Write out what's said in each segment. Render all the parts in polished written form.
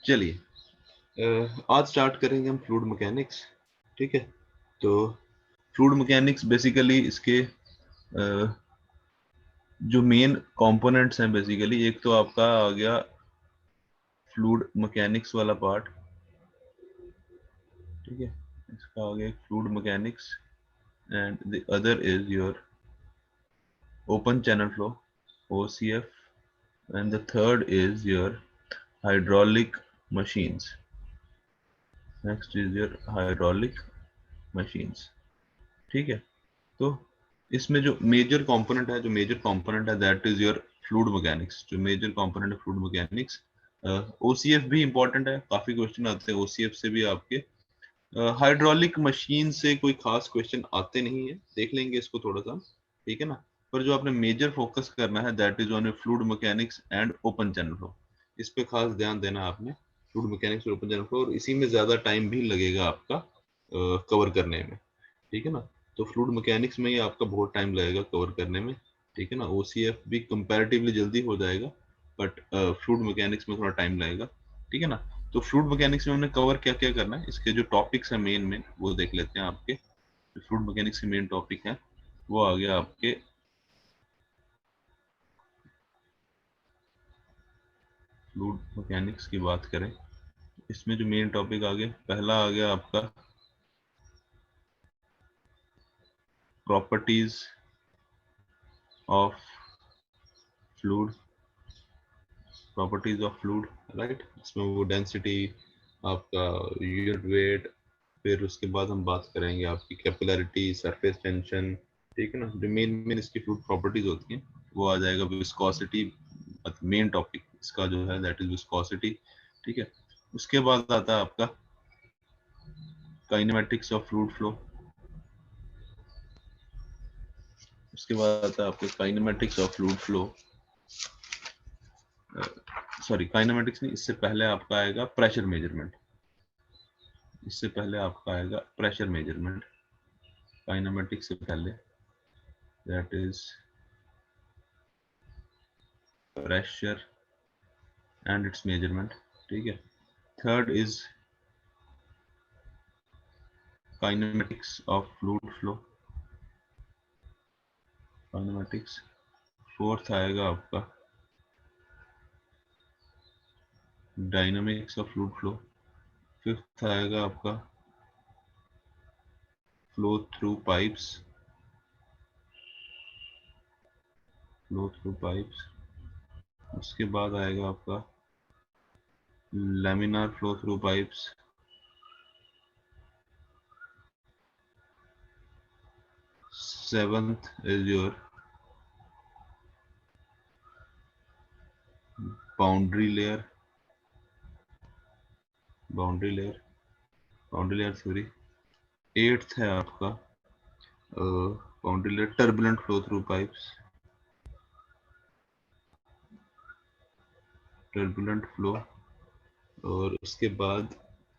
चलिए आज स्टार्ट करेंगे हम फ्लूइड मैकेनिक्स। ठीक है, तो फ्लूइड मैकेनिक्स बेसिकली इसके जो मेन कंपोनेंट्स हैं, बेसिकली एक तो आपका आ गया फ्लूइड मैकेनिक्स वाला पार्ट। ठीक है, इसका आ गया fluid mechanics and the other is your open channel flow OCF, and the third is your hydraulic machines. Next is your hydraulic machines. ठीक है, तो इसमें जो मेजर कंपोनेंट है that is your fluid mechanics. जो मेजर कंपोनेंट है fluid mechanics, OCF भी important है, काफी क्वेश्चन आते हैं OCF से भी आपके। हाइड्रोलिक मशीन से कोई खास क्वेश्चन आते नहीं है, देख लेंगे इसको थोड़ा सा, ठीक है ना। पर जो आपने मेजर फोकस करना है that is on fluid mechanics and open channel flow. इस पे खास ध्यान देना आपने, फ्लूइड मैकेनिक्स और ओपन चैनल फ्लो, और इसी में ज्यादा टाइम भी लगेगा आपका कवर करने में, ठीक है ना। तो फ्लूइड मैकेनिक्स में ही आपका बहुत टाइम लगेगा कवर करने में, ठीक है ना। OCF भी कंपैरेटिवली जल्दी हो जाएगा, बट फ्लूइड मैकेनिक्स में थोड़ा टाइम लगेगा, ठीक है ना। तो फ्लूइड मैकेनिक्स में हमने कवर क्या क्या करना है, इसके जो टॉपिक्स हैं मेन वो देख लेते हैं। आपके फ्लूइड मैकेनिक्स के मेन टॉपिक है वो आ गया आपके फ्लूइड मैकेनिक्स की बात करें, इसमें जो मेन टॉपिक आ गया, पहला आ गया आपका properties of fluid, properties of fluid, right. इसमें वो डेंसिटी, आपका यूनिट वेट, फिर उसके बाद हम बात करेंगे आपकी कैपिलरिटी, सरफेस टेंशन, ठीक है ना। जो मेन इसकी फ्लूइड प्रॉपर्टीज होती हैं वो आ जाएगा। विस्कोसिटी मेन टॉपिक इसका जो है दैट इज विस्कोसिटी, ठीक है। उसके बाद आता है आपका काइनेमेटिक्स ऑफ फ्लूइड फ्लो, उसके बाद आता है आपका kinematics of fluid flow, sorry kinematics नहीं, इससे पहले आपका आएगा प्रेशर मेजरमेंट, इससे पहले आपका आएगा प्रेशर मेजरमेंट, काइनेमेटिक्स से पहले, that is pressure and it's measurement, ठीक है। Third is kinematics of fluid flow, kinematics. Fourth आएगा आपका dynamics of fluid flow. Fifth आएगा आपका flow through pipes, flow through pipes. उसके बाद आएगा आपका laminar flow through pipes. Seventh is your boundary layer, boundary layer, boundary layer theory. Eighth है आपका boundary layer turbulent flow through pipes, turbulent flow. और उसके बाद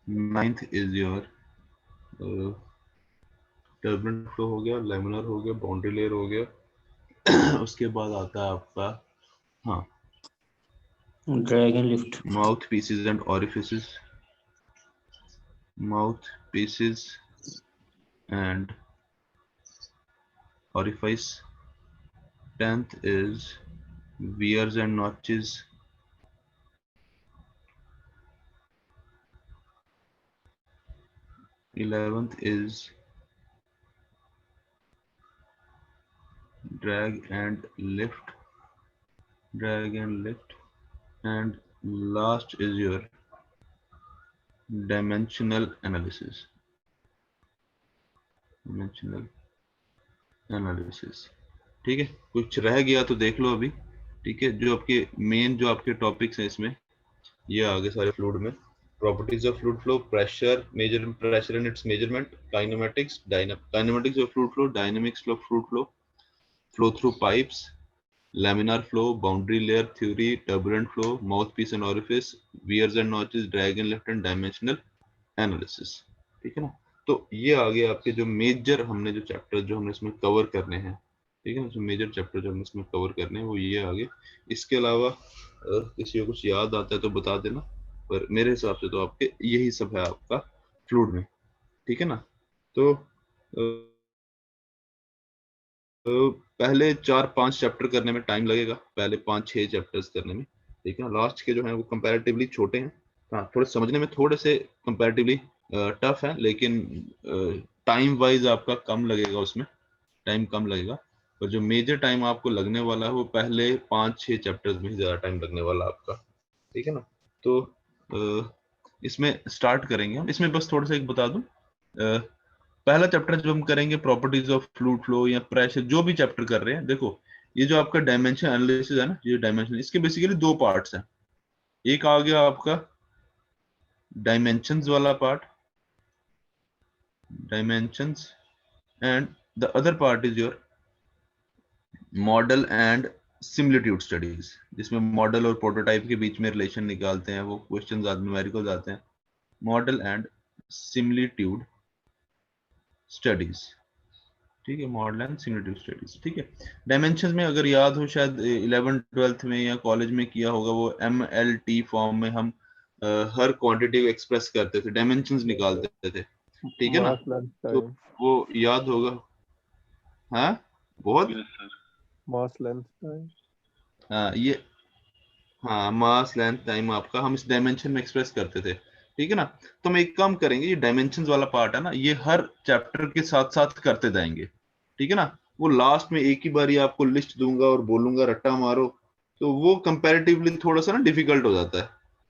ninth is your turbulent flow हो गया, लैमिनार हो गया, बाउंड्री लेयर हो गया। उसके बाद आता है आपका हाँ drag and lift, mouth pieces and orifices, mouth pieces and orifice. 10th is wears and notches. 11th is drag and lift, drag and lift. And last is your dimensional analysis, dimensional analysis, ठीक है। कुछ रह गया तो देख लो अभी, ठीक है। जो आपके मेन जो आपके टॉपिक्स हैं इसमें ये आगे सारे फ्लूइड में, properties of fluid flow, pressure measure, pressure and it's measurement, kinematics, kinematics of fluid flow, dynamics of fluid flow, flow through pipes, laminar flow, boundary layer theory, turbulent flow, mouthpiece and orifice, wears and notches, drag and lift, and dimensional analysis, ठीक है ना। तो ये आगे आपके जो major हमने जो चैप्टर जो हमने इसमें कवर करने हैं, ठीक है, जो मेजर चैप्टर जो हमने इसमें कवर करने हैं वो ये आगे। इसके अलावा किसी को कुछ याद आता है तो बता देना, पर मेरे हिसाब से तो आपके यही सब है आपका फ्लूइड में, ठीक है ना। तो पहले 4-5 चैप्टर करने में टाइम लगेगा, पहले 5-6 चैप्टर्स करने में, ठीक है ना। लास्ट के जो है वो कंपैरेटिवली छोटे हैं, हाँ थोड़े समझने में थोड़े से कंपैरेटिवली टफ है, लेकिन टाइम वाइज आपका कम लगेगा, उसमें टाइम कम लगेगा। और जो मेजर टाइम आपको लगने वाला है वो पहले 5-6 चैप्टर्स में ही ज्यादा टाइम लगने वाला है आपका, ठीक है ना। तो इसमें स्टार्ट करेंगे हम। इसमें बस थोड़ा सा एक बता दूं, पहला चैप्टर जो हम करेंगे प्रॉपर्टीज ऑफ फ्लूइड फ्लो या प्रेशर, जो भी चैप्टर कर रहे हैं, देखो ये जो आपका डायमेंशन एनालिसिस है ना, ये डायमेंशन, इसके बेसिकली दो पार्ट्स हैं। एक आ गया आपका डायमेंशंस वाला part, dimensions, and the other part is your model and similitude studies, जिसमें मॉडल और प्रोटोटाइप के बीच में रिलेशन निकालते हैं, वो क्वेश्चंस न्यूमेरिकल्स आते हैं, मॉडल एंड सिमिलिट्यूड स्टडीज, ठीक है, मॉडल एंड सिमिलिट्यूड स्टडीज, ठीक है। डायमेंशंस में अगर याद हो, शायद 11th-12th में या कॉलेज में किया होगा, वो MLT फॉर्म में हम हर क्वांटिटी को एक्सप्रेस करते थे, डायमेंशंस निकालते थे, ठीक है ना। मास लेंथ तो टाइम, वो याद होगा, हाँ बहुत, मास लेंथ टाइम। हाँ ये, हाँ मास लेंथ टाइम आपका हम इस डायमेंशन में एक्सप्रेस करते थे, ठीक है ना। तो हम एक काम करेंगे, ये डायमेंशंस वाला पार्ट है ना, ये हर चैप्टर के साथ साथ करते जाएंगे, ठीक है ना। वो लास्ट में एक ही बारी आपको लिस्ट दूंगा और बोलूंगा रट्टा मारो, तो वो कंपैरेटिवली थोड़ा सा ना डिफिकल्ट हो जाता है।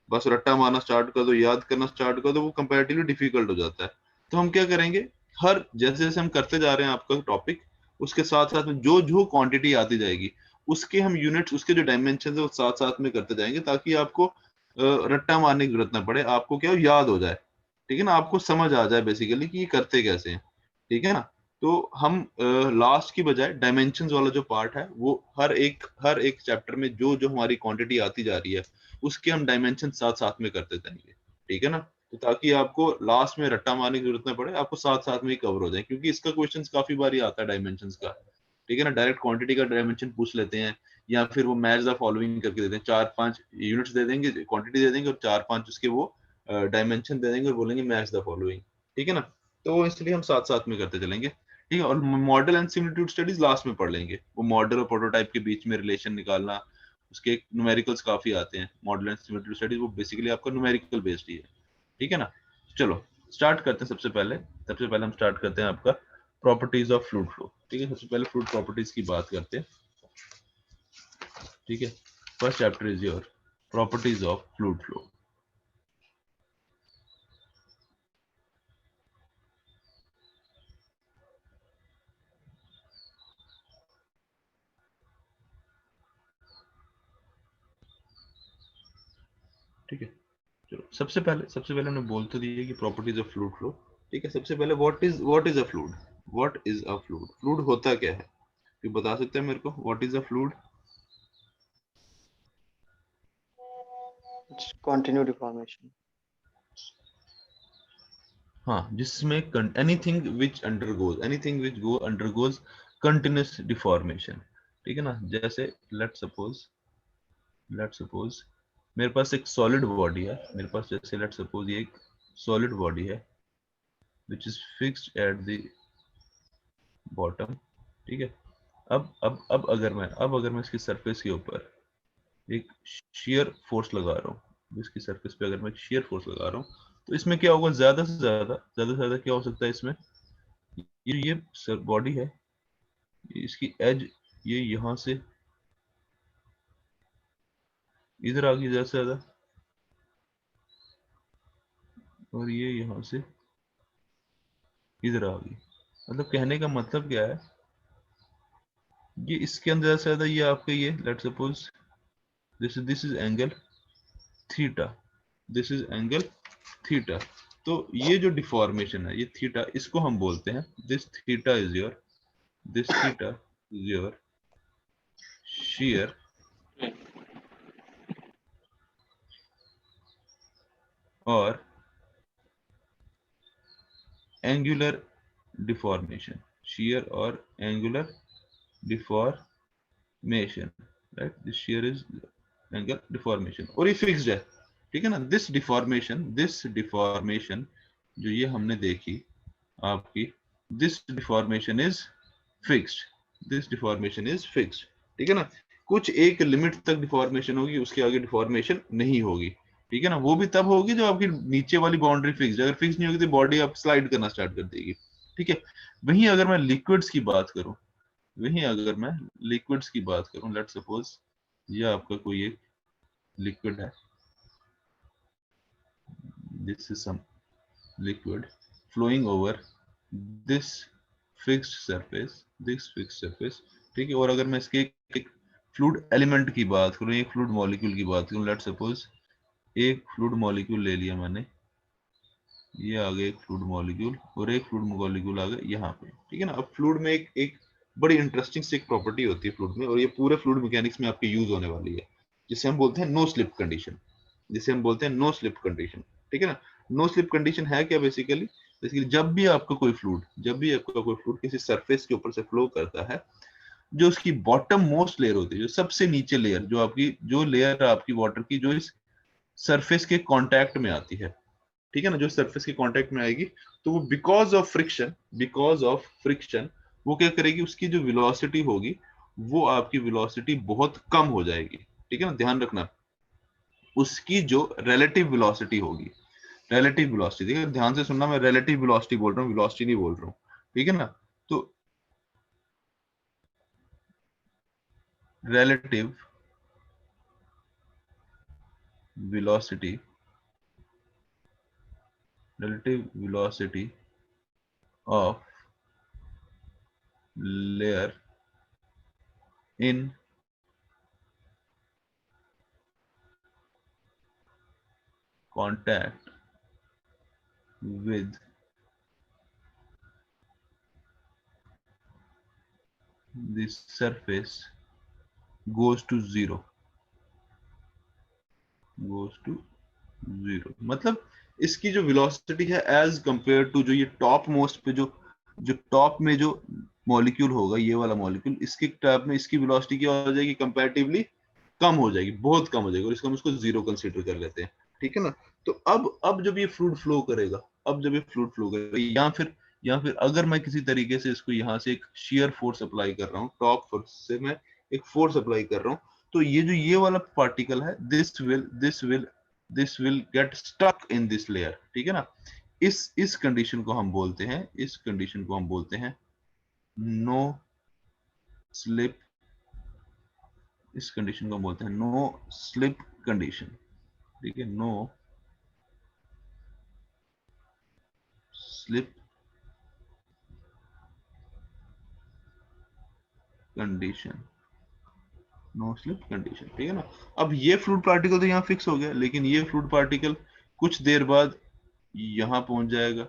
बस रट्टा मारना स्टार्ट कर दो, याद करना स्टार्ट कर दो, वो कंपैरेटिवली डिफिकल्ट हो जाता है। तो हम क्या करेंगे, हर जैसे जैसे हम करते जा रहे हैं आपका टॉपिक, उसके साथ साथ में जो जो क्वांटिटी आती जाएगी, उसके हम यूनिट्स, उसके जो डायमेंशन है वो साथ साथ में करते जाएंगे, ताकि आपको रट्टा मारने की जरूरत ना पड़े, आपको क्या याद हो जाए, ठीक है ना, आपको समझ आ जाए बेसिकली कि ये करते कैसे हैं, ठीक है ना। तो हम लास्ट की बजाय डायमेंशंस वाला जो पार्ट है, वो हर एक चैप्टर में जो जो हमारी क्वांटिटी आती जा रही है, उसके हम डायमेंशन साथ साथ में करते जाएंगे, ठीक है ना। तो ताकि आपको लास्ट में रट्टा मारने की जरूरत ना पड़े, आपको साथ साथ में ही कवर हो जाए, क्योंकि इसका क्वेश्चन काफी बार आता है डायमेंशन का, ठीक है ना। डायरेक्ट क्वांटिटी का डायमेंशन पूछ लेते हैं, या फिर वो मैच द फॉलोइंग करके देते हैं, 4-5 यूनिट्स दे देंगे, क्वांटिटी दे देंगे, और 4-5 उसके वो डायमेंशन दे देंगे और बोलेंगे मैच द फॉलोइंग, ठीक है ना। तो इसलिए हम साथ साथ में करते चलेंगे, ठीक है। और model and similitude studies last में पढ़ लेंगे, वो मॉडल और प्रोटोटाइप के बीच में रिलेशन निकालना, उसके न्यूमेरिकल्स काफी आते हैं। मॉडल एंड सिमिलिट्यूड स्टडीज वो बेसिकली आपका न्यूमेरिकल बेस्ड ही है, ठीक है ना। चलो स्टार्ट करते हैं। सबसे पहले हम स्टार्ट करते हैं आपका प्रॉपर्टीज ऑफ फ्लूइड फ्लो, ठीक है। सबसे पहले फ्लूइड प्रॉपर्टीज की बात करते हैं, ठीक है। First chapter is your properties of fluid flow. ठीक है, चलो सबसे पहले हमने बोल तो दिया कि प्रॉपर्टीज ऑफ फ्लूइड फ्लो, ठीक है। सबसे पहले what is a fluid, what is a fluid, fluid होता क्या है, ये बता सकते हैं मेरे को, what is a fluid. It's continue deformation. हाँ, जिसमें anything which undergoes continuous deformation, ठीक है ना। जैसे लेट सपोज मेरे पास एक सॉलिड बॉडी है, मेरे पास जैसे लेट सपोज ये एक सॉलिड बॉडी है which is fixed at the bottom, ठीक है। अब अगर मैं इसकी सरफेस के ऊपर एक शेयर फोर्स लगा रहा हूँ, इसकी सरफेस पे अगर मैं शेयर फोर्स लगा रहा हूँ, तो इसमें क्या होगा, ज्यादा से ज्यादा क्या हो सकता है इसमें, ये बॉडी है, इसकी एज ये यहां से इधर आ गई ज्यादा से ज्यादा, और ये यहां से इधर आ गई। मतलब कहने का मतलब क्या है, ये इसके अंदर ज्यादा से ज्यादा ये आपके ये let suppose this is angle theta, this is angle theta. तो ये जो डिफॉर्मेशन है, ये थीटा, इसको हम बोलते हैं this theta is your shear और angular deformation, shear और angular deformation, right, this shear is angle deformation, और ये फिक्स्ड है, ठीक है ना। दिस डिफॉर्मेशन जो ये हमने देखी आपकी, this deformation is fixed, this deformation is fixed, ठीक है ना। कुछ एक लिमिट तक डिफॉर्मेशन होगी, उसके आगे डिफॉर्मेशन नहीं होगी, ठीक है ना। वो भी तब होगी जब आपकी नीचे वाली बाउंड्री फिक्स, अगर फिक्स नहीं होगी तो बॉडी आप स्लाइड करना स्टार्ट कर देगी, ठीक है। वहीं अगर मैं लिक्विड्स की बात करूं, लेट्स सपोज ये आपका कोई एक लिक्विड है, this is some liquid flowing over this fixed surface, ठीक है। और अगर मैं इसके एक फ्लूइड एलिमेंट की बात करूं, एक फ्लूइड मॉलिक्यूल की बात करूं, लेट्स सपोज एक फ्लूइड मॉलिक्यूल ले लिया मैंने, ये आ गया एक फ्लूइड मॉलिक्यूल और एक फ्लूइड मॉलिक्यूल आ गया यहाँ पे, ठीक है ना। अब फ्लूइड में एक बड़ी इंटरेस्टिंग सी एक प्रॉपर्टी होती है फ्लूइड में, और ये पूरे फ्लूइड मैकेनिक्स में आपके यूज होने वाली है, जिसे हम बोलते हैं नो स्लिप कंडीशन, ठीक है ना। नो स्लिप कंडीशन है क्या? बेसिकली जब भी आपका कोई फ्लूइड किसी सरफेस के ऊपर से फ्लो करता है, जो उसकी बॉटम मोस्ट लेयर होती है, जो सबसे नीचे लेयर, जो लेयर आपकी वाटर की जो इस सरफेस के कांटेक्ट में आती है, ठीक है ना, जो सरफेस के कांटेक्ट में आएगी, तो वो बिकॉज ऑफ फ्रिक्शन वो क्या करेगी, उसकी जो वेलोसिटी होगी वो आपकी वेलोसिटी बहुत कम हो जाएगी, ठीक है ना। ध्यान रखना, उसकी जो रिलेटिव वेलोसिटी होगी, ठीक है, ध्यान से सुनना, मैं रिलेटिव वेलोसिटी बोल रहा हूँ, वेलोसिटी नहीं बोल रहा हूँ, ठीक है ना। तो relative velocity of layer in contact with the surface goes to zero, मतलब इसकी जो वेलोसिटी है एज कंपेयर टू जो ये टॉप मोस्ट पे जो टॉप में जो मॉलिक्यूल होगा, ये वाला मॉलिक्यूल, इसके टॉप में इसकी वेलोसिटी क्या हो जाएगी, कंपैरेटिवली कम हो जाएगी, बहुत कम हो जाएगी, और इसको हम इसको जीरो कंसीडर कर लेते हैं, ठीक है ना। तो अब जब ये फ्लूइड फ्लो करेगा, या फिर अगर मैं किसी तरीके से इसको यहाँ से एक शेयर फोर्स अप्लाई कर रहा हूँ, टॉप फोर्स से मैं एक फोर्स अप्लाई कर रहा हूँ, तो ये वाला पार्टिकल है, this will get stuck in this layer, ठीक है ना। इस कंडीशन को हम बोलते हैं नो स्लिप, इस कंडीशन को हम बोलते हैं नो स्लिप कंडीशन, ठीक है, नो स्लिप कंडीशन, ठीक है ना। अब ये फ्लूइड पार्टिकल तो यहाँ फिक्स हो गया, लेकिन ये फ्लूइड पार्टिकल कुछ देर बाद यहाँ पहुंच जाएगा,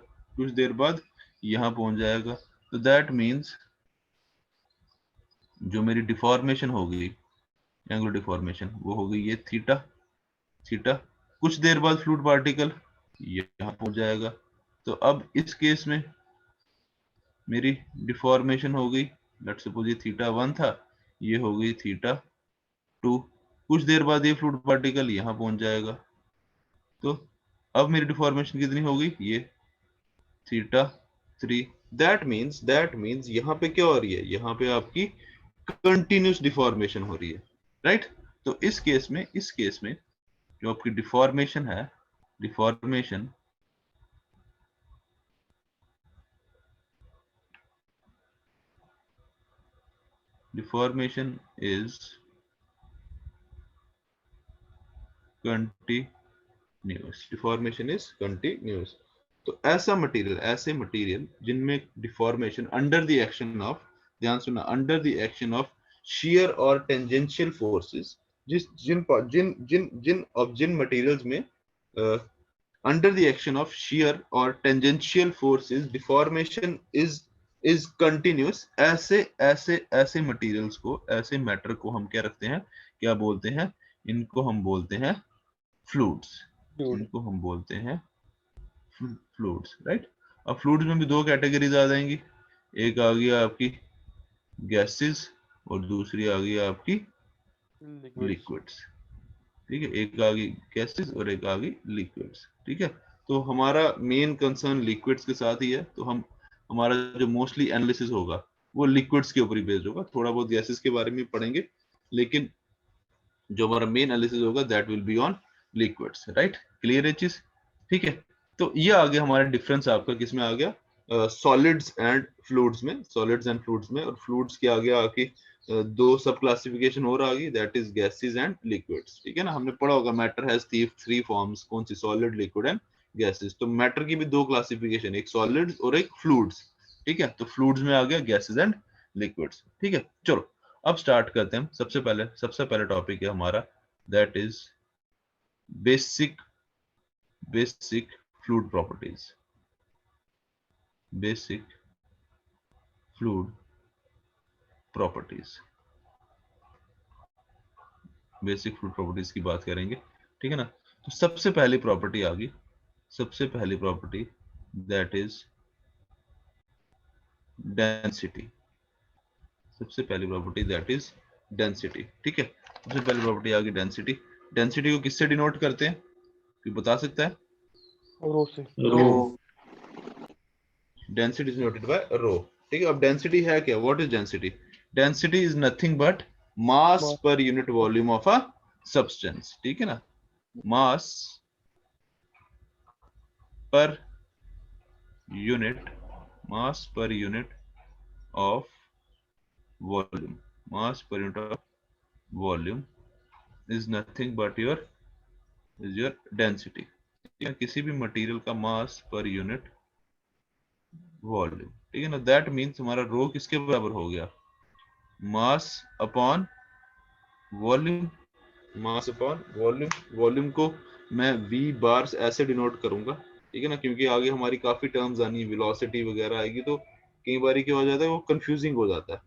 तो दैट मीन्स जो मेरी डिफॉर्मेशन हो गई, एंगुलर डिफॉर्मेशन, वो हो गई ये थीटा, कुछ देर बाद फ्लूइड पार्टिकल यहाँ पहुंच जाएगा। तो अब इस केस में मेरी डिफॉर्मेशन हो गई, लेट्स सपोज ये θ1 था, ये हो गई θ2, कुछ देर बाद ये फ्लूइड पार्टिकल यहाँ पहुंच जाएगा, तो अब मेरी डिफॉर्मेशन कितनी होगी, ये θ3। दैट मीन्स यहाँ पे क्या हो रही है, यहाँ पे आपकी कंटिन्यूस डिफॉर्मेशन हो रही है, राइट। तो इस केस में जो आपकी डिफॉर्मेशन है, डिफॉर्मेशन इज कंटिन्यूस, तो ऐसे मटेरियल जिनमें deformation under the action of, ध्यान सुनना, under the action of shear और टेंजेंशियल फोर्सेस, जिन मटेरियल्स में under the action of shear और tangential forces deformation is continuous, ऐसे मटेरियल्स को, ऐसे मैटर को हम क्या रखते हैं, क्या बोलते हैं, इनको हम बोलते हैं फ्लूइड्स, राइट। अब फ्लूइड्स में भी दो कैटेगरीज आ जाएंगी, एक आ गई आपकी गैसेस और दूसरी आ गई आपकी लिक्विड्स, ठीक है, एक आ गई गैसेस और एक आ गई लिक्विड्स। ठीक है, तो हमारा मेन कंसर्न लिक्विड्स के साथ ही है, तो हमारा जो मोस्टली एनालिसिस होगा वो लिक्विड्स के ऊपर ही बेस्ड होगा। थोड़ा बहुत गैसेस के बारे में पढ़ेंगे, लेकिन जो हमारा मेन एनालिसिस होगा that will be on liquids. Right, clear है चीज? ठीक है, तो ये आ गया हमारा डिफरेंस आपका किसमें आ गया, सॉलिड्स एंड फ्लूइड्स में। सॉलिड्स एंड फ्लूइड्स में, और फ्लूइड्स के आ गया आके दो सब क्लासिफिकेशन और आ गई, that is gases and liquids. ठीक है ना, हमने पढ़ा होगा मैटर हैज थ्री फॉर्म्स, कौन सी? Solid, liquid and gases. तो मैटर की भी दो क्लासिफिकेशन, एक सॉलिड्स और एक फ्लूइड्स। ठीक है, तो फ्लूइड्स में आ गया गैसेस एंड लिक्विड्स। ठीक है, चलो अब स्टार्ट करते हैं। सबसे पहले टॉपिक है हमारा, that is basic fluid properties. Basic fluid properties, basic fluid properties की बात करेंगे। ठीक है ना, तो सबसे पहली प्रॉपर्टी आ गई, सबसे पहली प्रॉपर्टी दैट इज डेंसिटी। सबसे पहली प्रॉपर्टी दैट इज डेंसिटी। ठीक है, सबसे पहली प्रॉपर्टी आ गई डेंसिटी। डेंसिटी को किससे डिनोट करते हैं, कोई बता सकता है? रो से। रो। डेंसिटी इज नोटेड बाय रो। ठीक है, अब डेंसिटी है क्या? What is density? Density is nothing but mass per unit volume of a substance. ठीक है ना, मास per unit, mass per unit of volume, mass per unit of volume is nothing but your density. किसी भी material का मास per unit volume. ठीक है ना, that means हमारा रो किसके बराबर हो गया? Mass upon volume, mass upon volume. Volume को मैं v बार्स ऐसे डिनोट करूंगा। ठीक है ना, क्योंकि आगे हमारी काफी टर्म्स आनी है, वेलोसिटी वगैरह आएगी, तो कई बार क्या हो जाता है, वो कंफ्यूजिंग हो जाता है।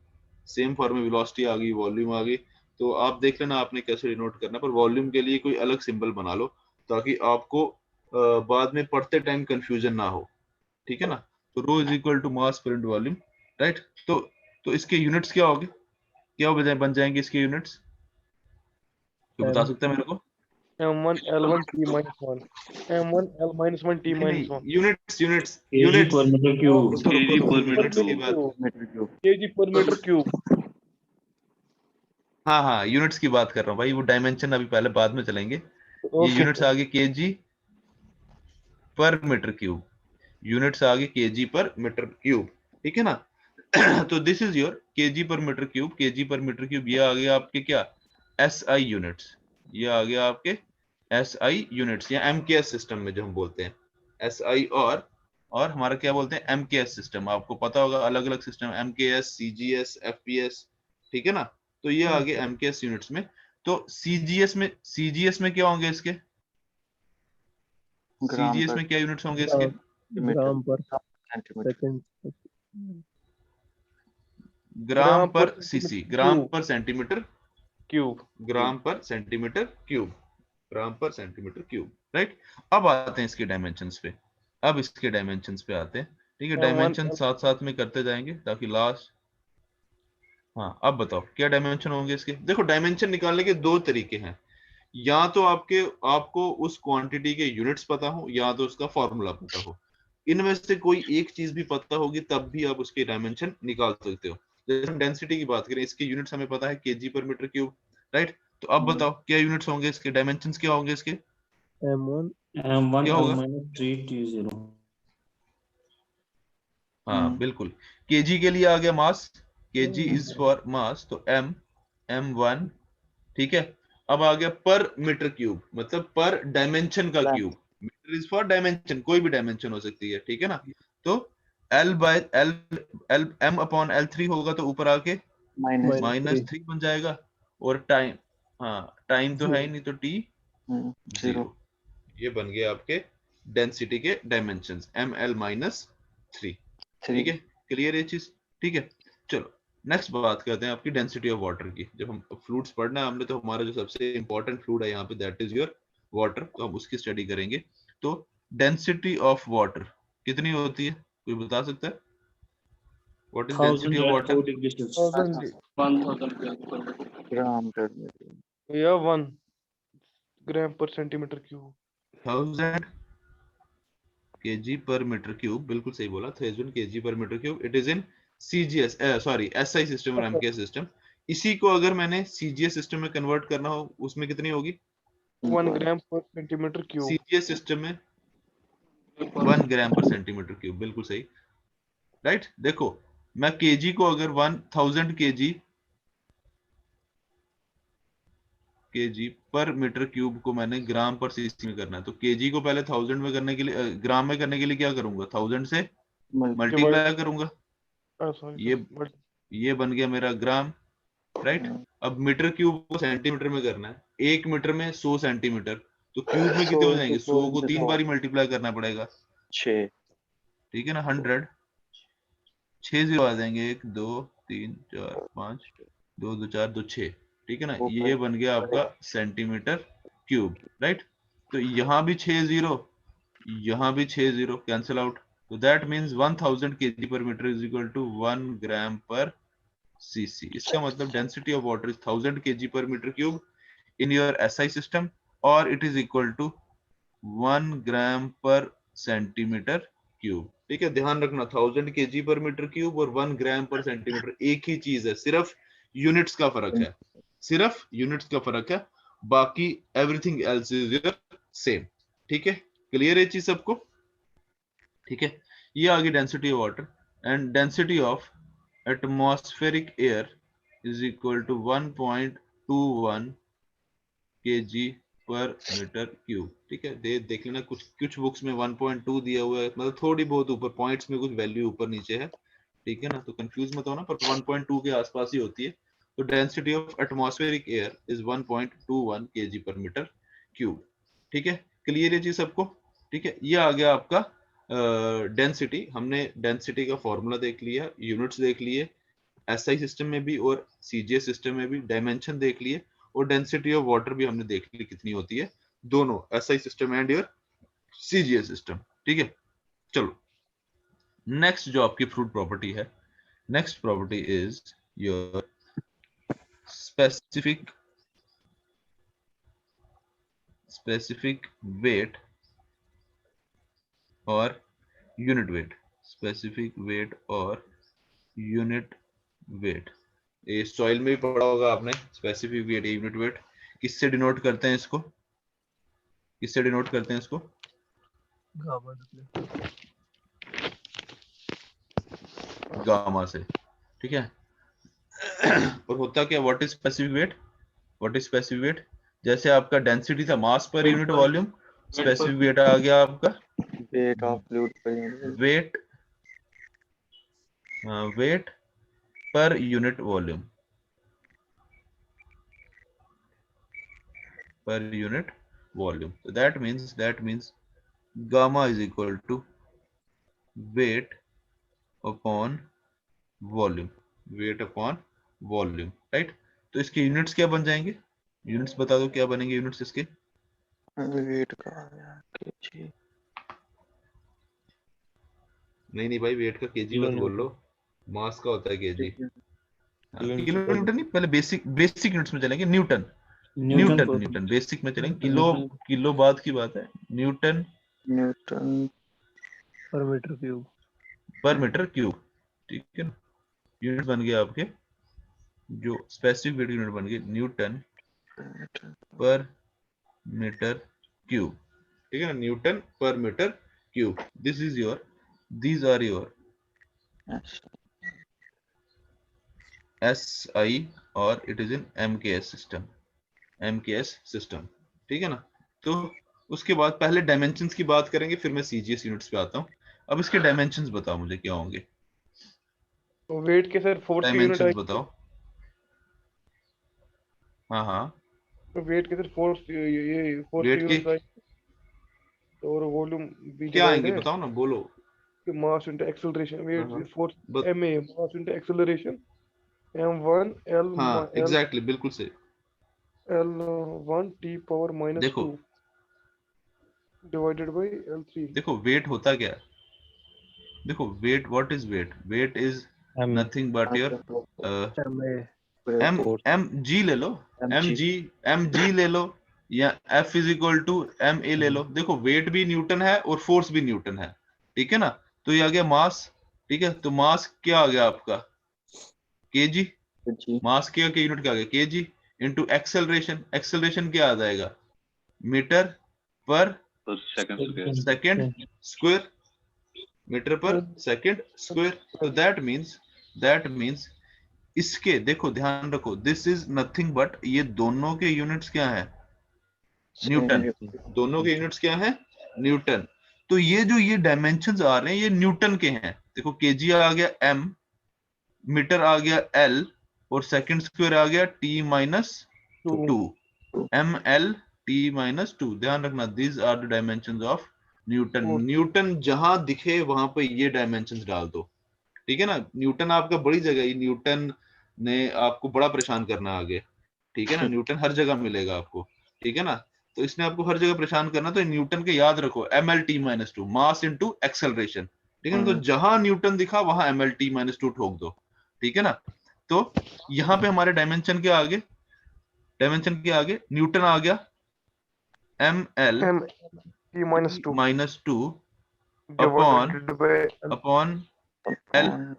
सेम फॉर्म में वेलोसिटी आ गई, वॉल्यूम आ गई, तो आप देख लेना आपने कैसे डिनोट करना। पर वॉल्यूम के लिए कोई अलग सिंबल बना लो, ताकि आपको बाद में पढ़ते टाइम कंफ्यूजन ना हो। ठीक है ना, तो rho is equal to mass per unit volume. Right, तो इसके यूनिट्स क्या होंगे, क्या बन जाएंगे इसके यूनिट्स? तो बता सकता है मेरे को? M1 L1 T minus 1 M1 L minus 1 T minus 1 units units KG पर मीटर क्यूब। केजी पर मीटर की बात, kg per meter cube। हाँ हाँ यूनिट्स की बात कर रहा हूँ भाई, वो डायमेंशन अभी पहले बाद में चलेंगे। ये ओके। यूनिट्स आगे केजी पर मीटर क्यूब, यूनिट्स आगे केजी पर मीटर क्यूब। ठीक है ना, तो दिस इज योर केजी पर मीटर क्यूब। केजी पर मीटर क्यूब ये आ गया आपके क्या? SI units. ये आ गया आपके एसआई यूनिट्स, या एमकेएस सिस्टम में जो हम बोलते हैं एसआई, और हमारा क्या बोलते हैं? MKS system. आपको पता होगा अलग अलग सिस्टम, एमकेएस, सीजीएस, एफपीएस। ठीक है ना, तो ये आ गए एमकेएस यूनिट्स में। तो सीजीएस में क्या होंगे इसके? सीजीएस में क्या यूनिट्स होंगे इसके? ग्राम पर सेकंड। ग्राम पर सीसी, ग्राम पर सेंटीमीटर क्यूब। ग्राम पर सेंटीमीटर क्यूब, ग्राम पर सेंटीमीटर क्यूब। राइट, अब आते हैं इसके डायमेंशंस पे। अब इसके डायमेंशंस पे आते हैं। ठीक है, डायमेंशन साथ साथ में करते जाएंगे ताकि लास्ट। हाँ, अब बताओ क्या डायमेंशन होंगे इसके? देखो, डायमेंशन निकालने के दो तरीके हैं, या तो आपको उस क्वांटिटी के यूनिट्स पता हो, या तो उसका फॉर्मूला पता हो। इनमें से कोई एक चीज भी पता होगी तब भी आप उसके डायमेंशन निकाल सकते हो। जैसे हम डेंसिटी की बात करें, इसके यूनिट्स हमें पता है केजी पर मीटर क्यूब। राइट, तो अब बताओ क्या यूनिट्स होंगे इसके, डायमेंशंस क्या होंगे इसके? M1 M1 क्या L होगा? minus 3 T0। हाँ बिल्कुल, केजी के लिए आ गया मास, केजी इज फॉर मास, तो M1। ठीक है, अब आ गया पर मीटर क्यूब, मतलब पर डायमेंशन का cube. Metre is for dimension, कोई भी डायमेंशन हो सकती है। ठीक है ना, तो L by L, M upon L3 होगा, तो ऊपर आके -3 बन जाएगा। और टाइम, हाँ टाइम तो है ही नहीं, तो T 0। ये बन गया आपके डेंसिटी के डायमेंशंस, ML-3। ठीक है, क्लियर ये चीज? ठीक है, चलो नेक्स्ट बात करते हैं आपकी डेंसिटी ऑफ वाटर की। जब हम फ्लूइड्स पढ़ना है हमने, तो हमारा जो सबसे इंपॉर्टेंट फ्लूइड है यहाँ पे दैट इज योर वाटर, तो हम उसकी स्टडी करेंगे। तो डेंसिटी ऑफ वाटर कितनी होती है, कोई बता सकता है? What is density 1000 of at water? 4 degrees Celsius। 1000 1000 या 1 ग्राम पर centimetre cube. 1000 kg per meter cube, बिल्कुल सही बोला, 1000 kg per meter cube. It is in CGS, sorry SI system और MKS सिस्टम. इसी को अगर मैंने CGS सिस्टम में कन्वर्ट करना हो, उसमें कितनी होगी? 1 ग्राम पर सेंटीमीटर क्यूब। CGS सिस्टम में 1 ग्राम पर सेंटीमीटर क्यूब, बिल्कुल सही, राइट. देखो मैं केजी को अगर 1000 केजी पर मीटर क्यूब को मैंने ग्राम पर सीसी में करना है, तो केजी को पहले 1000 में करने के लिए, ग्राम में करने के लिए क्या करूंगा? 1000 से मल्टीप्लाई करूंगा. सॉरी ये बन गया मेरा ग्राम, राइट. अब मीटर क्यूब को सेंटीमीटर में करना है. 1 मीटर में 100 सेंटीमीटर, तो क्यूब में कितने हो जाएंगे? 100 को 3 बार मल्टीप्लाई करना पड़ेगा, 6। ठीक है ना. 100, 6 जीरो आ जाएंगे, 1 2 3 4 5, 2 2 4 2 6, ठीक है ना. ये बन गया आपका सेंटीमीटर क्यूब, राइट. तो यहाँ भी 6 जीरो, यहाँ भी 6 जीरो, कैंसिल आउट. तो that means 1000 kg per meter is equal to 1 gram per cc. इसका मतलब density of water is 1000 kg per meter cube in your SI system, or it is equal to 1 gram per centimeter cube. ठीक है, ध्यान रखना 1000 kg per meter cube और 1 gram per centimeter एक ही चीज है, सिर्फ यूनिट्स का फर्क है, सिर्फ यूनिट्स का फर्क है, बाकी everything else is your same. ठीक है, क्लियर है चीज सबको? ठीक है, ये आ गई density of water. And density of atmospheric air is equal to 1.21 kg per metre cube. ठीक है, देख लेना, कुछ बुक्स में 1.2 दिया हुआ है, मतलब थोड़ी बहुत ऊपर, पॉइंट्स में कुछ वैल्यू ऊपर नीचे है, ठीक है ना, तो कंफ्यूज मत होना, पर 1.2 के आसपास ही होती है. तो density of atmospheric air is 1.21 kg per metre cube. ठीक है, क्लियर है जी सबको? ठीक है, ये आ गया आपका डेंसिटी. हमने डेंसिटी का फॉर्मूला देख लिया, यूनिट्स देख लिए, SI सिस्टम में भी और CGS सिस्टम में भी डायमेंशन देख लिए, और डेंसिटी ऑफ वाटर भी हमने देख ली कितनी होती है, दोनों SI system and your CGS system. ठीक है, चलो नेक्स्ट जो आपकी फ्रूट प्रॉपर्टी है, next property is your specific weight और यूनिट वेट. स्पेसिफिक वेट और यूनिट वेट, ये सॉइल में भी पढ़ा होगा आपने. स्पेसिफिक वेट, यूनिट वेट किससे डिनोट करते हैं इसको? किससे डिनोट करते हैं इसको? गामा से. ठीक है, और होता क्या, what is specific weight? What is specific weight? जैसे आपका डेंसिटी था mass per unit volume, specific weight आ गया आपका weight of fluid per unit. Weight per unit volume, per unit volume. So that means gamma is equal to weight upon volume, weight upon volume, right? तो इसके units क्या बन जाएंगे? Units बता दो क्या बनेंगे यूनिट्स इसके? वेट का केजी. नहीं भाई, वेट का केजी मत बोल लो, मास का होता है केजी. किलो न्यूटन नहीं, पहले बेसिक यूनिट्स में चलेंगे. न्यूटन बेसिक में चलेंगे. किलो बाद की बात है. Newton per metre cube. ठीक है ना, यूनिट बन गया आपके, जो स्पेसिफिक वेट यूनिट बन गई न्यूटन पर मीटर क्यूब. ठीक है ना, Newton per metre cube. these are your SI और it is in MKS system. ठीक है ना, तो उसके बाद पहले डायमेंशंस की बात करेंगे, फिर मैं CGS यूनिट्स पे आता हूँ. अब इसके डायमेंशंस बताओ मुझे क्या होंगे. वेट के सर फोर्स की यूनिट डायमेंशंस बताओ. हाँ, वेट के सर फोर्स, ये फोर्स वेट की के यूनिट और वॉल्यूम भी क्या आएंगे बताओ ना, बोलो. Mass into acceleration. Weight force बत- ma, mass into acceleration m1 l हाँ एग्जैक्टली, बिल्कुल सही. l1 t पावर -2 देखो डिवाइडेड बाय l3. देखो वेट होता क्या है, देखो weight, what is weight? Weight is nothing but your m g ले लो, mg ले लो, या F is equal to M A ले लो। देखो वेट भी न्यूटन है और फोर्स भी न्यूटन है, ठीक है ना। तो ये आ गया मास, ठीक है। तो मास क्या आ गया आपका, केजी। जी मास के यूनिट क्या आ गया, केजी। इनटू एक्सेलरेशन, एक्सेलरेशन क्या आ जाएगा, metre per second square, metre per second square. तो दैट मींस इसके, देखो ध्यान रखो, दिस इज नथिंग बट, ये दोनों के यूनिट्स क्या है, न्यूटन। दोनों के यूनिट्स क्या है, न्यूटन। तो ये जो ये डायमेंशंस आ रहे हैं ये न्यूटन के हैं। देखो केजी आ गया एम, मीटर आ गया एल, और सेकंड स्क्वायर आ गया T minus 2, M L T minus 2। ध्यान रखना, these are the dimensions of Newton. Newton जहां दिखे वहां पे ये डायमेंशंस डाल दो, ठीक है ना। न्यूटन आपका बड़ी जगह, ये न्यूटन ने आपको बड़ा परेशान करना आगे, ठीक है ना। न्यूटन हर जगह मिलेगा आपको, ठीक है ना। तो इसने आपको हर जगह परेशान करना, तो न्यूटन के याद रखो, M L T minus 2, mass into acceleration, ठीक है ना। तो जहां न्यूटन दिखा वहां एम एल टी माइनस 2 ठोक दो, ठीक है ना। तो यहां पे हमारे डायमेंशन के आगे, डायमेंशन के आगे न्यूटन आ गया, M L m t -2 minus 2 upon divided by upon L,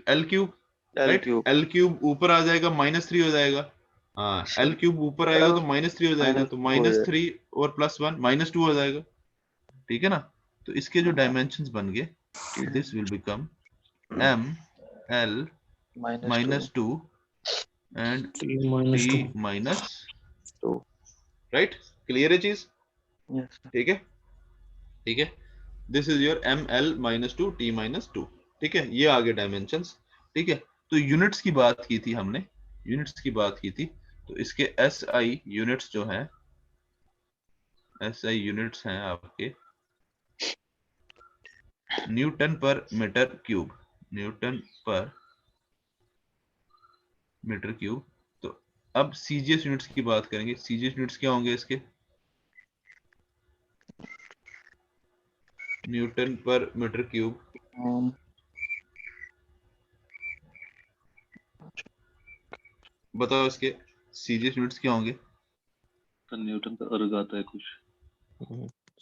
L cube, right. L cube ऊपर आ जाएगा -3 हो जाएगा, हाँ एल क्यूब ऊपर आएगा तो -3 हो जाएगा, तो -3 और +1 -2 हो जाएगा, ठीक है ना। तो इसके जो डायमेंशंस बन गए, this will become M L -2 and T -2, right. Clear है चीज, ठीक है, ठीक है। This is your M L -2 T -2, ठीक है। ये आगे डायमेंशंस, ठीक है। तो यूनिट्स की बात की थी हमने, यूनिट्स की बात की थी। तो इसके एस आई यूनिट्स जो हैं, एस आई यूनिट्स हैं आपके Newton per metre cube, Newton per metre cube. तो अब सीजीएस यूनिट्स की बात करेंगे। सीजीएस यूनिट्स क्या होंगे इसके, न्यूटन पर मीटर क्यूब। बताओ इसके सीजीएस यूनिट्स क्या होंगे। तो न्यूटन का अर्ग आता है कुछ,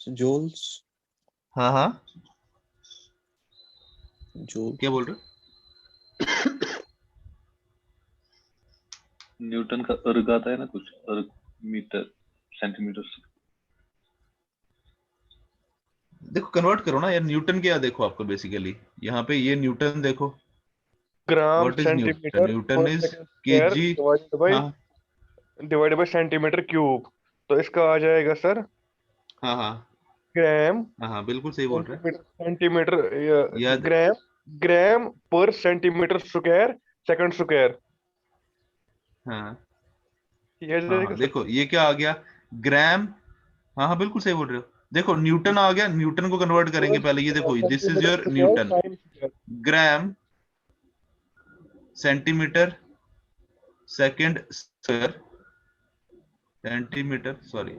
जूल्स। हाँ हाँ, जूल क्या बोल रहे हो। न्यूटन का अर्ग आता है ना कुछ, अर्ग मीटर सेंटीमीटर से। देखो कन्वर्ट करो ना यार, न्यूटन क्या देखो आपको बेसिकली यहाँ पे, ये न्यूटन देखो, gram what is newton, centimetre newton per is second square KG. हाँ डिवाइड बाय सेंटीमीटर क्यूब। तो इसका आ जाएगा सर हाँ हाँ ग्राम हाँ हाँ, बिल्कुल सही बोल रहे हैं। सेंटीमीटर याद, ग्राम ग्राम पर सेंटीमीटर स्क्वायर सेकंड स्क्वायर। हाँ ये आ हाँ जाएगा हाँ, सर। देखो ये क्या आ गया, ग्राम। हाँ हाँ बिल्कुल सही बोल रहे हो। देखो न्यूटन आ गया, न्यूटन को कन्वर्ट करेंगे पहले। ये देखो, this is your Newton, gram centimetre second square, centimetre sorry,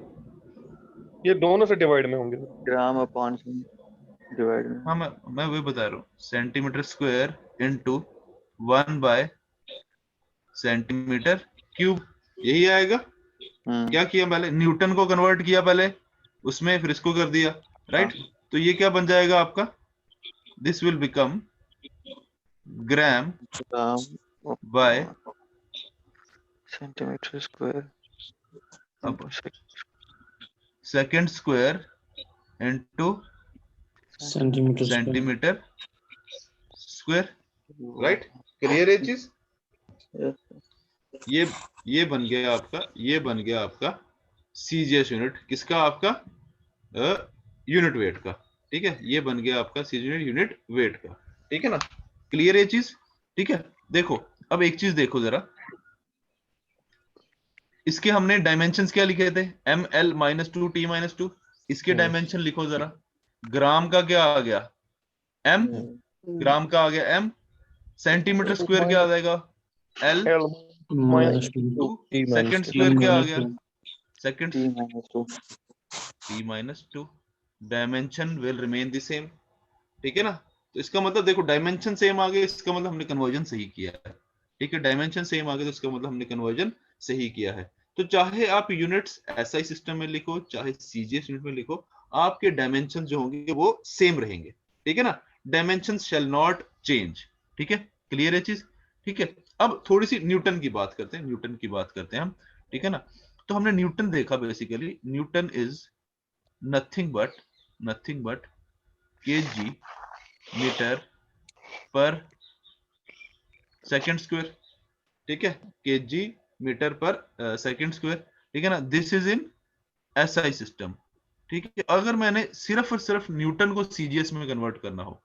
ये दोनों से डिवाइड में होंगे। ग्राम अपॉन डिवाइड में। हाँ मैं वही बता रहा हूँ, centimetre square into 1 by centimetre cube, यही आएगा। क्या किया पहले, न्यूटन को कन्वर्ट किया पहले उसमें, फिर इसको कर दिया, राइट। तो ये क्या बन जाएगा आपका, this will become gram bye centimetre square second square into centimetre square, right. Clear है चीज। ये बन गया आपका, ये बन गया आपका सीजीएस यूनिट, किसका, आपका यूनिट वेट का, ठीक है। ये बन गया आपका सीजीएस यूनिट वेट का, ठीक है ना। क्लियर है चीज, ठीक है। देखो अब एक चीज देखो जरा, इसके हमने डायमेंशंस क्या लिखे थे, एम एल -2 टी -2। इसके डायमेंशन लिखो जरा। ग्राम का क्या आ गया, एम, ग्राम का आ गया एम, सेंटीमीटर स्क्वायर क्या आ जाएगा, एल -2, सेकंड स्क्वायर क्या आ गया, second T -2। Dimension will remain the same, ठीक है ना। तो इसका मतलब देखो, डायमेंशन सेम आ गए, इसका मतलब हमने कन्वर्जन सही किया है, ठीक है। डायमेंशन सेम आ गए तो इसका मतलब हमने कन्वर्जन सही किया है। तो चाहे आप यूनिट्स एसआई सिस्टम में लिखो चाहे सीजीएस यूनिट में लिखो, आपके डायमेंशन जो होंगे वो सेम रहेंगे, ठीक है ना, डायमेंशन शैल नॉट चेंज, ठीक है, क्लियर है चीज, ठीक है। अब थोड़ी सी न्यूटन की बात करते हैं, न्यूटन की बात करते हैं हम, ठीक है ना। तो हमने न्यूटन देखा, basically Newton is nothing but KG metre per second square, ठीक है, KG metre per second square, ठीक है ना। This is in SI system, ठीक है। अगर मैंने सिर्फ और सिर्फ न्यूटन को सीजीएस में कन्वर्ट करना हो,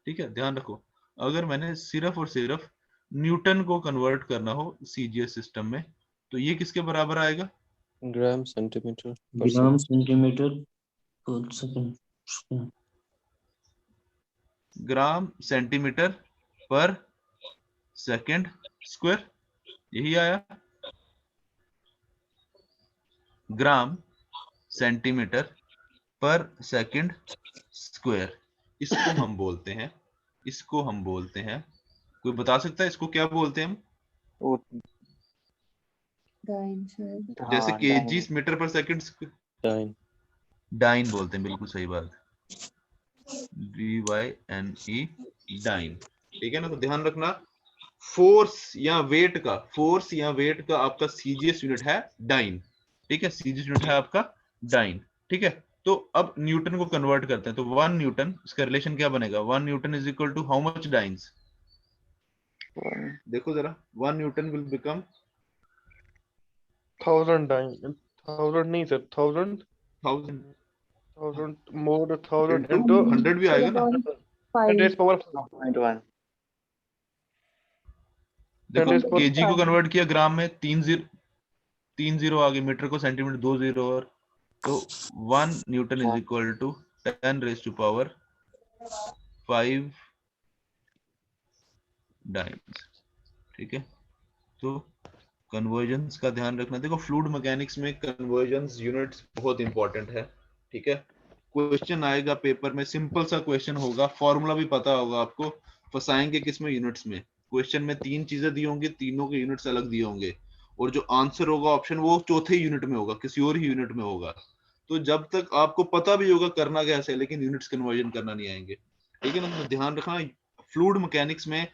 ठीक है, ध्यान रखो, अगर मैंने सिर्फ और सिर्फ न्यूटन को कन्वर्ट करना हो सीजीएस सिस्टम में, तो ये किसके बराबर आएगा? ग्राम सेंटीमीटर पर ग्राम सेकंड। सेंटीमीटर पर सेकंड। ग्राम सेंटीमीटर पर सेकंड स्क्वायर, यही आया, ग्राम सेंटीमीटर पर सेकंड स्क्वायर। इसको हम बोलते हैं, इसको हम बोलते हैं, कोई बता सकता है इसको क्या बोलते हैं हम? वो जैसे हाँ KG metre per second, dine. Dine बोलते हैं, बिल्कुल सही बात, DYNE, डाइन, ठीक है ना। तो ध्यान रखना, फोर्स या वेट का आपका सीजीएस यूनिट है डाइन, ठीक है, सीजीएस यूनिट है आपका डाइन, ठीक है। तो अब न्यूटन को कन्वर्ट करते हैं, तो 1 न्यूटन, इसका रिलेशन क्या बनेगा? 1 newton is equal to how much dynes? देखो जरा, 1 न्यूटन विल बिकम 1000 टाइम, 1000 नहीं सर, 1000 1000 मोर 1000 into into 100 भी आएगा ना। 10 power 0.1 देखो 10 power केजी को कन्वर्ट किया ग्राम में, 3 जीरो आ गए, मीटर को सेंटीमीटर 2 जीरो, और तो 1 newton is equal to 10 raise to power 5 dynes, ठीक है। तो कन्वर्जन्स का ध्यान रखना, देखो फ्लूइड मैकेनिक्स में कन्वर्जन्स यूनिट्स बहुत इंपॉर्टेंट है, ठीक है। क्वेश्चन आएगा पेपर में, सिंपल सा क्वेश्चन होगा, फॉर्मूला भी पता होगा आपको, फंसाएंगे किसमें? यूनिट्स में। क्वेश्चन में 3 चीजें दी होंगी, तीनों के यूनिट्स अलग दिए होंगे, और जो आंसर होगा ऑप्शन वो चौथे यूनिट में होगा, किसी और ही यूनिट में होगा। तो जब तक आपको पता भी होगा करना कैसे, लेकिन यूनिट्स कन्वर्जन करना नहीं आएंगे, ठीक है ना। तो ध्यान रखना, फ्लूइड मैकेनिक्स में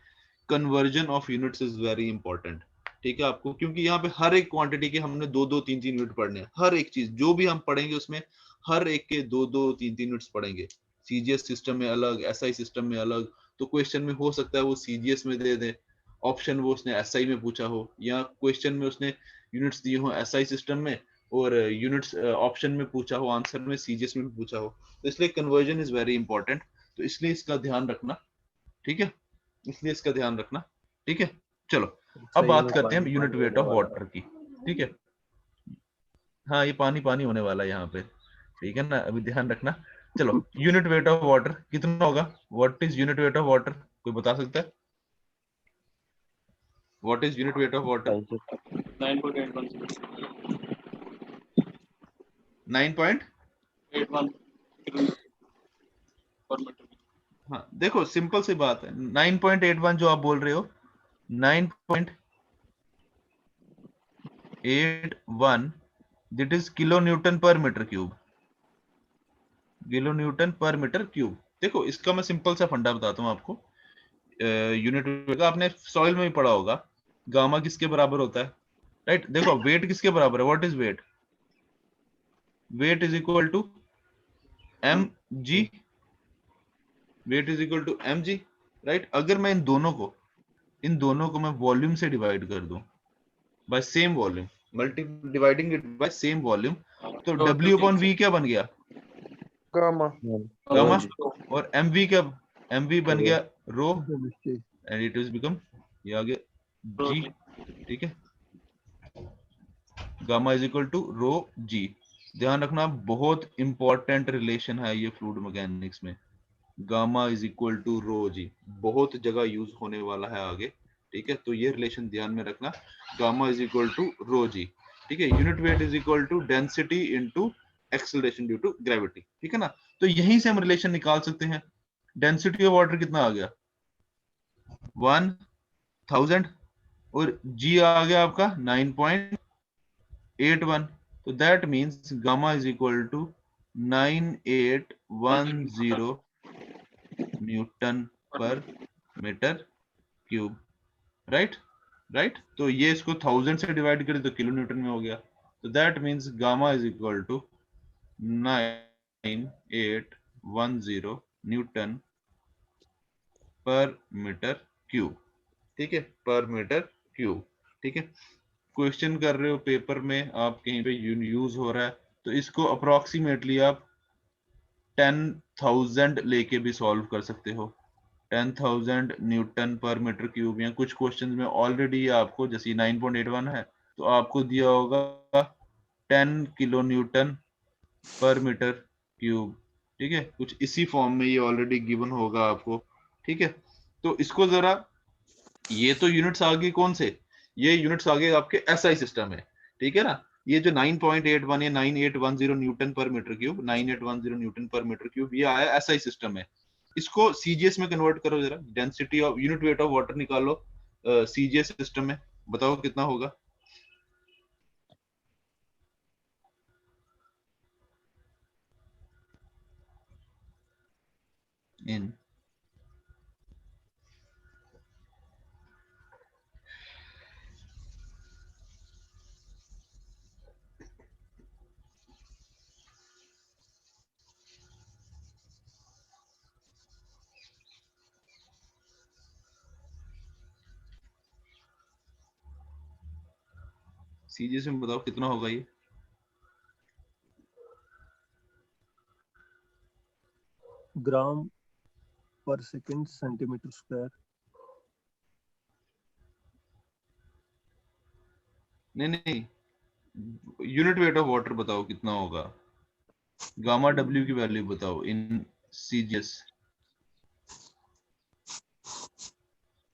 conversion of units is very important, ठीक है आपको, क्योंकि यहाँ पे हर एक क्वांटिटी के हमने 2-2, 3-3 यूनिट पढ़ने हैं, हर एक चीज जो भी हम पढ़ेंगे उसमें हर एक के 2-2, 3-3 यूनिट्स पढ़ेंगे। सीजीएस सिस्टम में अलग, एसआई सिस्टम में अलग, तो क्वेश्चन में हो सकता है वो सीजीएस में दे दे, ऑप्शन वो उसने एसआई में पूछा हो, या क्वेश्चन में उसने यूनिट्स दिए हो एसआई सिस्टम में और यूनिट्स ऑप्शन में पूछा हो, आंसर में सीजीएस में पूछा हो। तो इसलिए कन्वर्जन इज वेरी इंपॉर्टेंट, तो इसलिए इसका ध्यान रखना, ठीक है, इसलिए इसका ध्यान रखना, ठीक है। चलो अब बात करते हैं हम यूनिट वेट ऑफ वाटर की, ठीक है। हाँ ये पानी पानी होने वाला है यहाँ पे, ठीक है ना, अभी ध्यान रखना। चलो यूनिट वेट ऑफ वाटर कितना होगा? What is unit weight of water, कोई बता सकता है? What is unit weight of water? 9.81 हाँ देखो सिंपल सी बात है, 9.81 जो आप बोल रहे हो, 9.81 that is kilo Newton per metre cube, kilo Newton per metre cube. देखो इसका मैं सिंपल सा फंडा बताता हूँ आपको, यूनिट वेट का आपने सॉइल में भी पढ़ा होगा, गामा किसके बराबर होता है, राइट। देखो वेट किसके बराबर है? What is weight? Weight is equal to M G, weight is equal to M G, right. अगर मैं इन दोनों को मैं वॉल्यूम से डिवाइड कर दूं by same volume, dividing it by same volume, तो W अपॉन V क्या बन गया? gamma गामा, और MV क्या? MV बन गया rho, and it is become, ये आ गया G, ठीक है। Gamma is equal to rho G। ध्यान रखना बहुत इंपॉर्टेंट रिलेशन है ये फ्लूइड मैकेनिक्स में, gamma is equal to rho G, बहुत जगह यूज होने वाला है आगे, ठीक है। तो ये रिलेशन ध्यान में रखना, gamma is equal to rho G, ठीक है। Unit weight is equal to density into acceleration due to gravity, ठीक है ना। तो यहीं से हम रिलेशन निकाल सकते हैं, डेंसिटी ऑफ वाटर कितना आ गया? 1000, और जी आ गया आपका 9.81, 981, तो that means gamma is equal to 9810 newton per metre cube, right right. तो ये इसको 1000 से डिवाइड करें तो किलो न्यूटन में हो गया, तो that means gamma is equal to 9810 newton per metre cube, ठीक है, पर मीटर क्यूब, ठीक है। क्वेश्चन कर रहे हो पेपर में, आप कहीं पे यूज हो रहा है, तो इसको अप्रोक्सीमेटली आप 10,000 लेके भी सॉल्व कर सकते हो। 10,000 न्यूटन पर मीटर क्यूब, या कुछ क्वेश्चन में ऑलरेडी आपको जैसे 9.81 है तो आपको दिया होगा 10 kilo Newton per metre cube, ठीक है, कुछ इसी फॉर्म में ये ऑलरेडी गिवन होगा आपको, ठीक है। तो इसको जरा, ये तो यूनिट्स आ गए कौन से, ये यूनिट्स आ गए आपके एसआई सिस्टम है, ठीक है ना। ये जो 9.81 या 9810 newton per metre cube, 9810 newton per metre cube, ये आया एसआई सिस्टम में। इसको सीजीएस में कन्वर्ट करो जरा, density of unit weight of water निकालो सीजीएस सिस्टम में, बताओ कितना होगा। इन सीजीएस में बताओ कितना होगा ये। ग्राम पर सेकंड सेंटीमीटर स्क्वायर। नहीं नहीं, यूनिट वेट ऑफ वाटर बताओ कितना होगा, गामा डब्ल्यू की वैल्यू बताओ इन सीजीएस।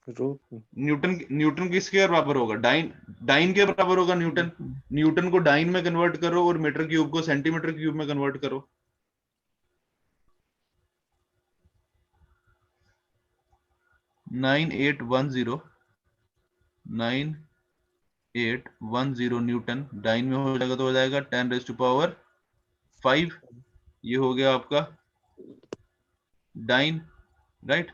न्यूटन किसके बराबर होगा, डाइन के बराबर होगा न्यूटन। न्यूटन को डाइन में कन्वर्ट करो और मीटर क्यूब को सेंटीमीटर क्यूब में कन्वर्ट करो। Nine eight one zero newton dyne में हो जाएगा तो हो जाएगा 10⁵ ये हो गया आपका डाइन, राइट।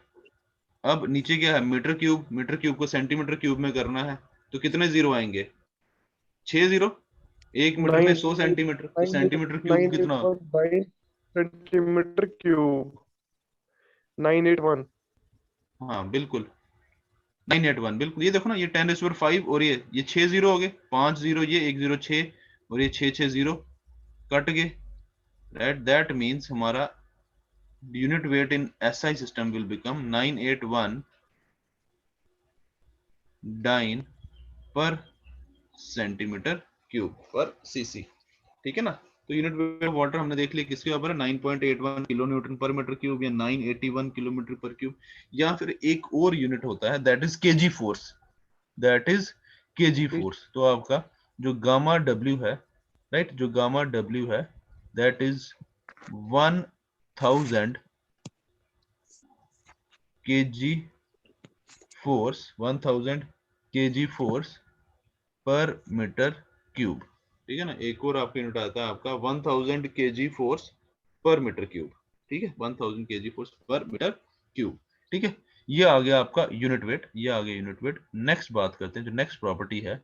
अब नीचे क्या है, मीटर क्यूब को सेंटीमीटर क्यूब में करना है, तो कितने जीरो आएंगे, 6 जीरो। एक मीटर में 100 सेंटीमीटर, तो सेंटीमीटर क्यूब कितना, सेंटीमीटर क्यूब 981। हाँ बिल्कुल 981, बिल्कुल। ये देखो ना, ये 10⁵ और ये 6 जीरो हो गए, 5 जीरो ये, 1 जीरो 6 और ये 6 जीरो कट गए, राइट। दैट मीन्स हमारा unit weight in SI system will become 981 dyne per centimetre cube per CC, ठीक है ना। तो यूनिट वेट ऑफ वाटर हमने देख लिया किसके ऊपर है, 9.81 kilo Newton per metre cube या 981 किलोमीटर पर क्यूब। या फिर एक और यूनिट होता है that is KG force, that is KG force. तो आपका जो गामा डब्ल्यू है, राइट, जो गामा डब्ल्यू है that is 1000 KG force, 1000 KG force पर मीटर क्यूब, ठीक है ना। एक और आपका यूनिट आता है आपका 1000 केजी फोर्स पर मीटर क्यूब, ठीक है, 1000 केजी फोर्स पर मीटर क्यूब, ठीक है। ये आ गया आपका यूनिट वेट, ये आ गया यूनिट वेट। नेक्स्ट बात करते हैं, जो नेक्स्ट प्रॉपर्टी है,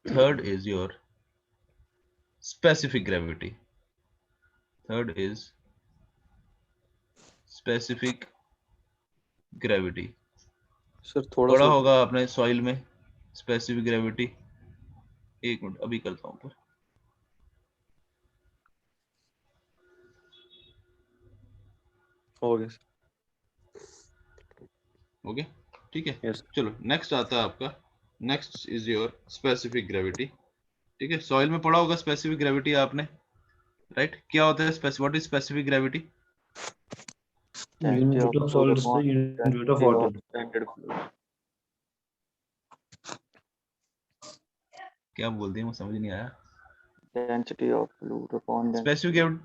third is your specific gravity. Third is specific gravity. Sir थोड़ा पढ़ा सा होगा आपने सॉइल में स्पेसिफिक ग्रेविटी। एक मिनट अभी करता हूं, हो गया सर। ओके, ठीक है। यस चलो नेक्स्ट आता है आपका, next is your specific gravity, ठीक है। सॉइल में पढ़ा होगा स्पेसिफिक ग्रेविटी आपने, राइट। क्या होता है what is specific gravity? Unit weight of solids is the unit weight of water. क्या बोल दिए, मुझे समझ नहीं आया। Density of fluid upon specific gravity,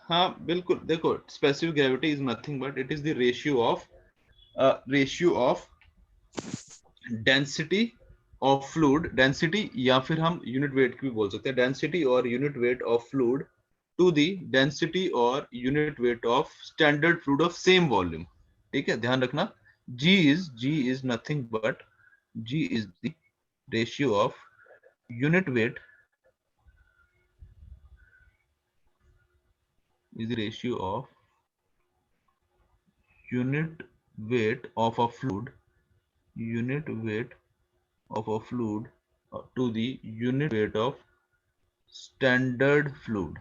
हाँ बिल्कुल, देखो specific gravity is nothing but it is the ratio of density of fluid density, या फिर हम यूनिट वेट भी बोल सकते हैं, डेंसिटी और unit weight of fluid to the density और unit weight of standard fluid of same volume. ठीक है, ध्यान रखना, G is nothing but G is the ratio of unit weight is the ratio of unit weight of a fluid, unit weight of a fluid to the unit weight of standard fluid,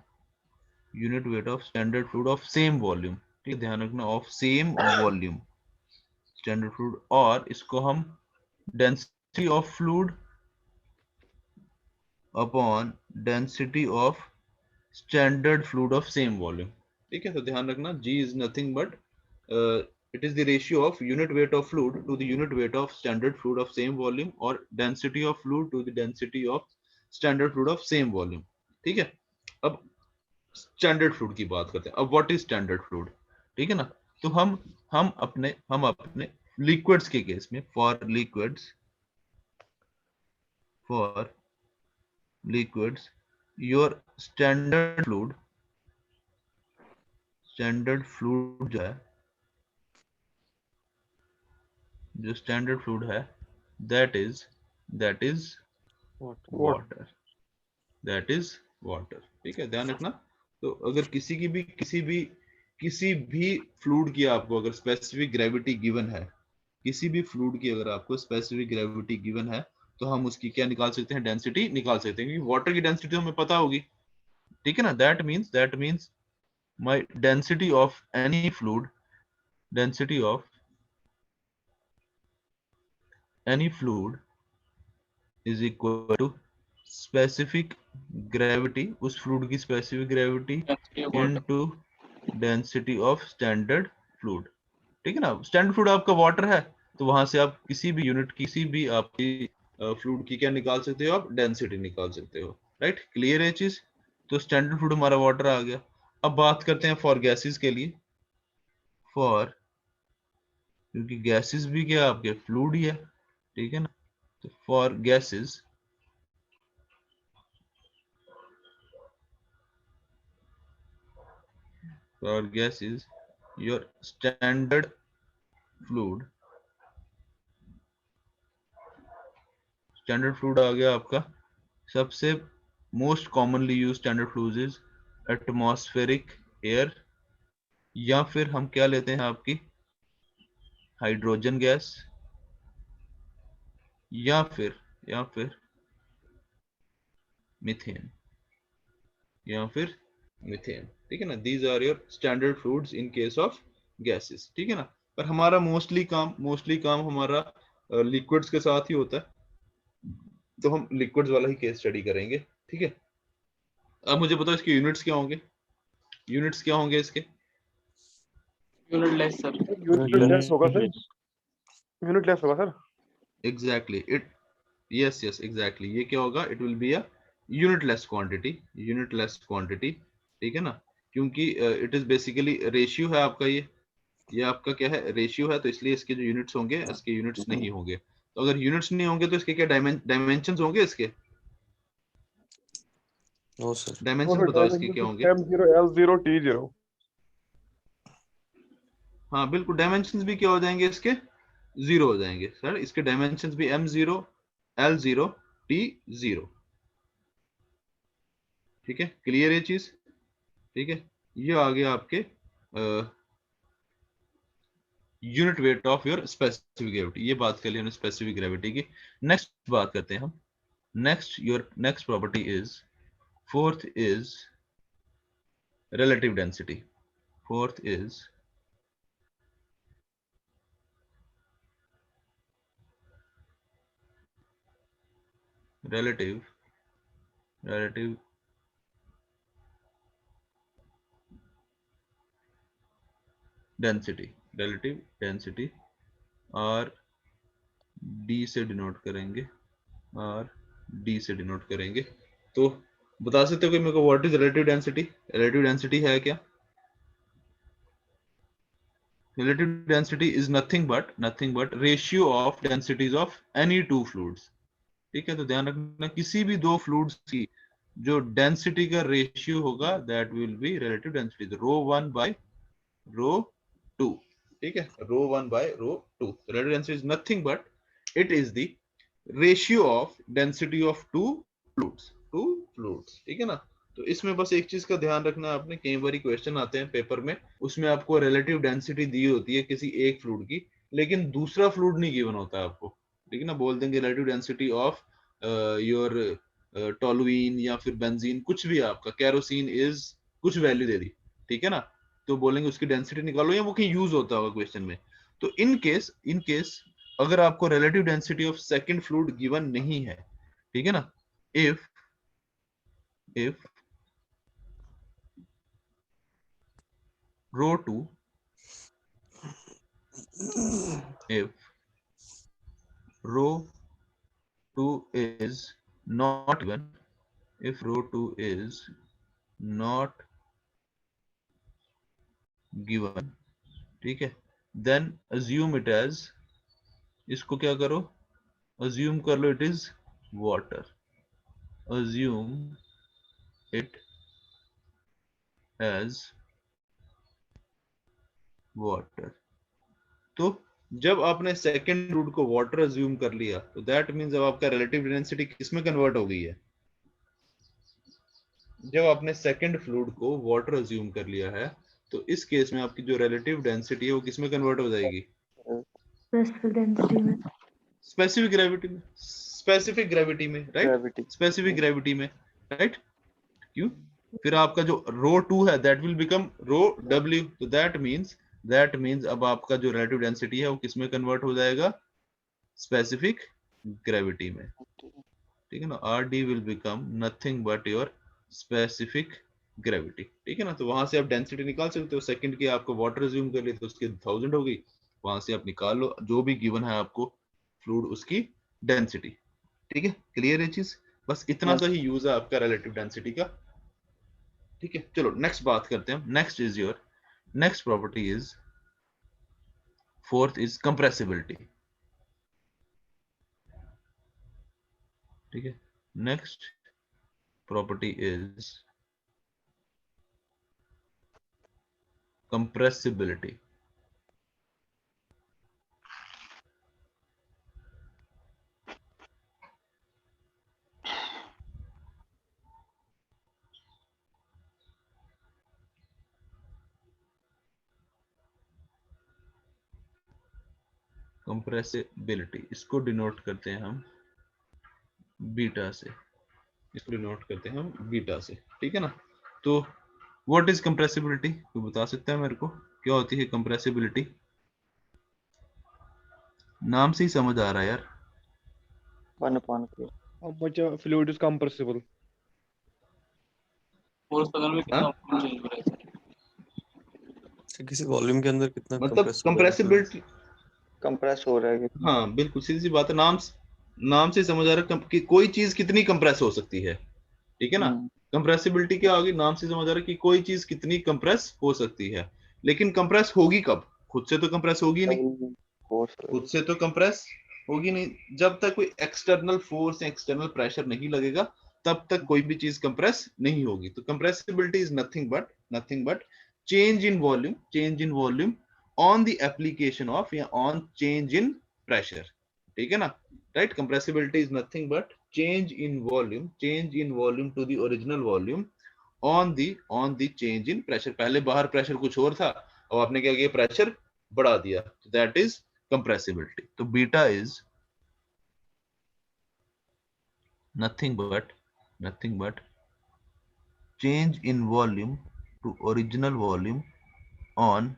unit weight of standard fluid of same volume। ठीक है, ध्यान रखना, of same volume standard fluid, और इसको हम density of fluid upon density of standard fluid of same volume। ठीक है, तो ध्यान रखना, G is nothing but it is the ratio of unit weight of fluid to the unit weight of standard fluid of same volume, और density of fluid to the density of standard fluid of same volume। ठीक है, अब standard fluid की बात करते हैं। अब what is standard fluid? ठीक है ना, तो हम अपने लिक्विड्स के केस में, for liquids your standard fluid जो है, जो स्टैंडर्ड फ्लूइड है, that is water, that is water. ठीक है, ध्यान रखना, तो अगर किसी भी फ्लूइड की आपको अगर स्पेसिफिक ग्रेविटी गिवन है, किसी भी फ्लूइड की अगर आपको स्पेसिफिक ग्रेविटी गिवन है, तो हम उसकी क्या निकाल सकते हैं? डेंसिटी निकाल सकते हैं, क्योंकि वाटर की डेंसिटी तो हमें पता होगी। ठीक है ना, that means my density of any fluid, density of any fluid is equal to specific gravity, उस फ्लूइड की specific gravity into density of standard fluid. ठीक है ना, स्टैंडर्ड फ्लूइड आपका वाटर है, तो वहां से आप किसी भी यूनिट, किसी भी आपकी फ्लूइड की क्या निकाल सकते हो? आप डेंसिटी निकाल सकते हो। राइट, क्लियर है चीज? तो स्टैंडर्ड फ्लूइड हमारा वाटर आ गया। अब बात करते हैं फॉर गैसेस के लिए, क्योंकि गैसेस भी क्या आपके फ्लूइड ही है। ठीक है ना, तो for gases your standard fluid आ गया आपका। सबसे most commonly use standard fluid is atmospheric air, या फिर हम क्या लेते हैं आपकी हाइड्रोजन गैस, या फिर मीथेन, ठीक है ना, these are your standard fluids in case of gases. ठीक है ना, पर हमारा मोस्टली काम हमारा लिक्विड्स के साथ ही होता है, तो हम लिक्विड्स वाला ही केस स्टडी करेंगे। ठीक है, अब मुझे बताओ इसके यूनिट्स क्या होंगे इसके? Unit less sir. Unit less होगा सर, यूनिट लेस होगा सर। एग्जैक्टली, यस एग्जैक्टली, ये क्या होगा? It will be a unitless quantity. ठीक है ना, क्योंकि इट इज बेसिकली रेशियो है आपका, ये आपका क्या है? रेशियो है, तो इसलिए इसके जो यूनिट्स होंगे, इसके यूनिट्स नहीं होंगे। तो अगर यूनिट्स नहीं होंगे तो इसके क्या डायमेंशंस होंगे? इसके नो सर। डायमेंशन बताओ इसके क्या होंगे? M0 L0 T0। हाँ बिल्कुल, डायमेंशंस भी क्या हो जाएंगे? इसके 0 हो जाएंगे सर। इसके डायमेंशंस भी M0 L0 T0। ठीक है, क्लियर ये चीज? ठीक है, ये आ गया आपके unit weight of your specific gravity. ये बात कर ली हमने स्पेसिफिक ग्रेविटी की। नेक्स्ट बात करते हैं हम, next property is, fourth is relative density, fourth is relative density और D से डिनोट करेंगे, तो बता सकते हो कि मेरे को व्हाट इज रिलेटिव डेंसिटी है क्या? Relative density is nothing but ratio of densities of any two fluids, ठीक है, तो ध्यान रखना किसी भी दो फ्लूइड्स की जो डेंसिटी का रेशियो होगा that will be relative density, rho 1 by rho 2, ठीक है, rho 1 by rho 2, relative density is nothing but it is the ratio of density of two fluids, ठीक है ना। तो इसमें बस एक चीज का ध्यान रखना आपने, कई बार क्वेश्चन आते हैं पेपर में, उसमें आपको रिलेटिव डेंसिटी दी होती है किसी एक फ्लूइड की, लेकिन दूसरा फ्लूइड नहीं गिवन होता आपको, ठीक है ना। बोल देंगे relative density of your toluene या फिर बेंजीन, कुछ भी आपका केरोसिन इज कुछ वैल्यू दे दी, ठीक है ना, तो बोलेंगे उसकी डेंसिटी निकालो, या वो कहीं यूज होता होगा क्वेश्चन में। तो इन केस अगर आपको relative density of second fluid given नहीं है, ठीक है ना, if row 2 is not given, if row 2 is not given, ठीक है, then assume it as, इसको क्या करो, assume कर लो it is water, assume it as water। तो जब आपने सेकंड फ्लूइड को वाटर अज्यूम कर लिया तो दैट मींस अब आपका रिलेटिव डेंसिटी किसमें कन्वर्ट हो गई है, जब आपने सेकंड फ्लूइड को वाटर अज्यूम कर लिया है तो इस केस में आपकी जो रिलेटिव डेंसिटी है वो किसमें कन्वर्ट हो जाएगी, स्पेसिफिक डेंसिटी में, स्पेसिफिक ग्रेविटी में, राइट, स्पेसिफिक ग्रेविटी में, राइट। क्यों, फिर आपका जो रो 2 है that will become rho W, तो दैट मींस अब आपका जो रिलेटिव डेंसिटी है वो किसमें कन्वर्ट हो जाएगा, स्पेसिफिक ग्रेविटी में, ठीक है ना। RD will become nothing but your specific gravity, ठीक है ना। तो वहां से आप डेंसिटी निकाल सकते हो, सेकंड की आपको वाटर अज्यूम कर लिया तो उसकी 1000 हो गई, वहां से आप निकाल लो जो भी गिवन है आपको फ्लूइड उसकी डेंसिटी, ठीक है। क्लियर है चीज, बस इतना सा ही यूज है आपका रिलेटिव डेंसिटी का, ठीक है। चलो नेक्स्ट बात करते हैं, next is your next property is, fourth is compressibility, ठीक है। Next property is compressibility, compressibility इसको डिनोट करते हैं हम बीटा से, इसको डिनोट करते हैं हम बीटा से, ठीक है ना। तो व्हाट इज कंप्रेसिबिलिटी, तो बता सकता है मेरे को क्या होती है कंप्रेसिबिलिटी, नाम से ही समझ आ रहा है यार, 1/k। How much a fluid is compressible? Force अगर में कितना चेंज हो रहा है, किसी वॉल्यूम के अंदर कितना मतलब कंप्रेसिबिलिटी कंप्रेस हो रहा है, हाँ बिल्कुल सीधी सी बात है, नाम से समझ आ रहा है कि कोई चीज कितनी कंप्रेस हो सकती है, ठीक है ना। कंप्रेसिबिलिटी क्या होगी, नाम से समझ आ रहा है कि कोई चीज कितनी कंप्रेस हो सकती है, लेकिन कंप्रेस होगी कब, खुद से तो कंप्रेस होगी नहीं, खुद से तो कंप्रेस होगी नहीं, जब तक कोई एक्सटर्नल फोर्स या एक्सटर्नल प्रेशर नहीं लगेगा तब तक कोई भी चीज कंप्रेस नहीं होगी। तो compressibility is nothing but change in volume on the application of या ऑन चेंज इन प्रेशर, ठीक है ना, right. Compressibility is nothing but change in volume to the original volume on the change in pressure. पहले बाहर pressure कुछ और था, अब आपने क्या किया, प्रेशर बढ़ा दिया, दैट इज compressibility। तो beta is nothing but change in volume to original volume on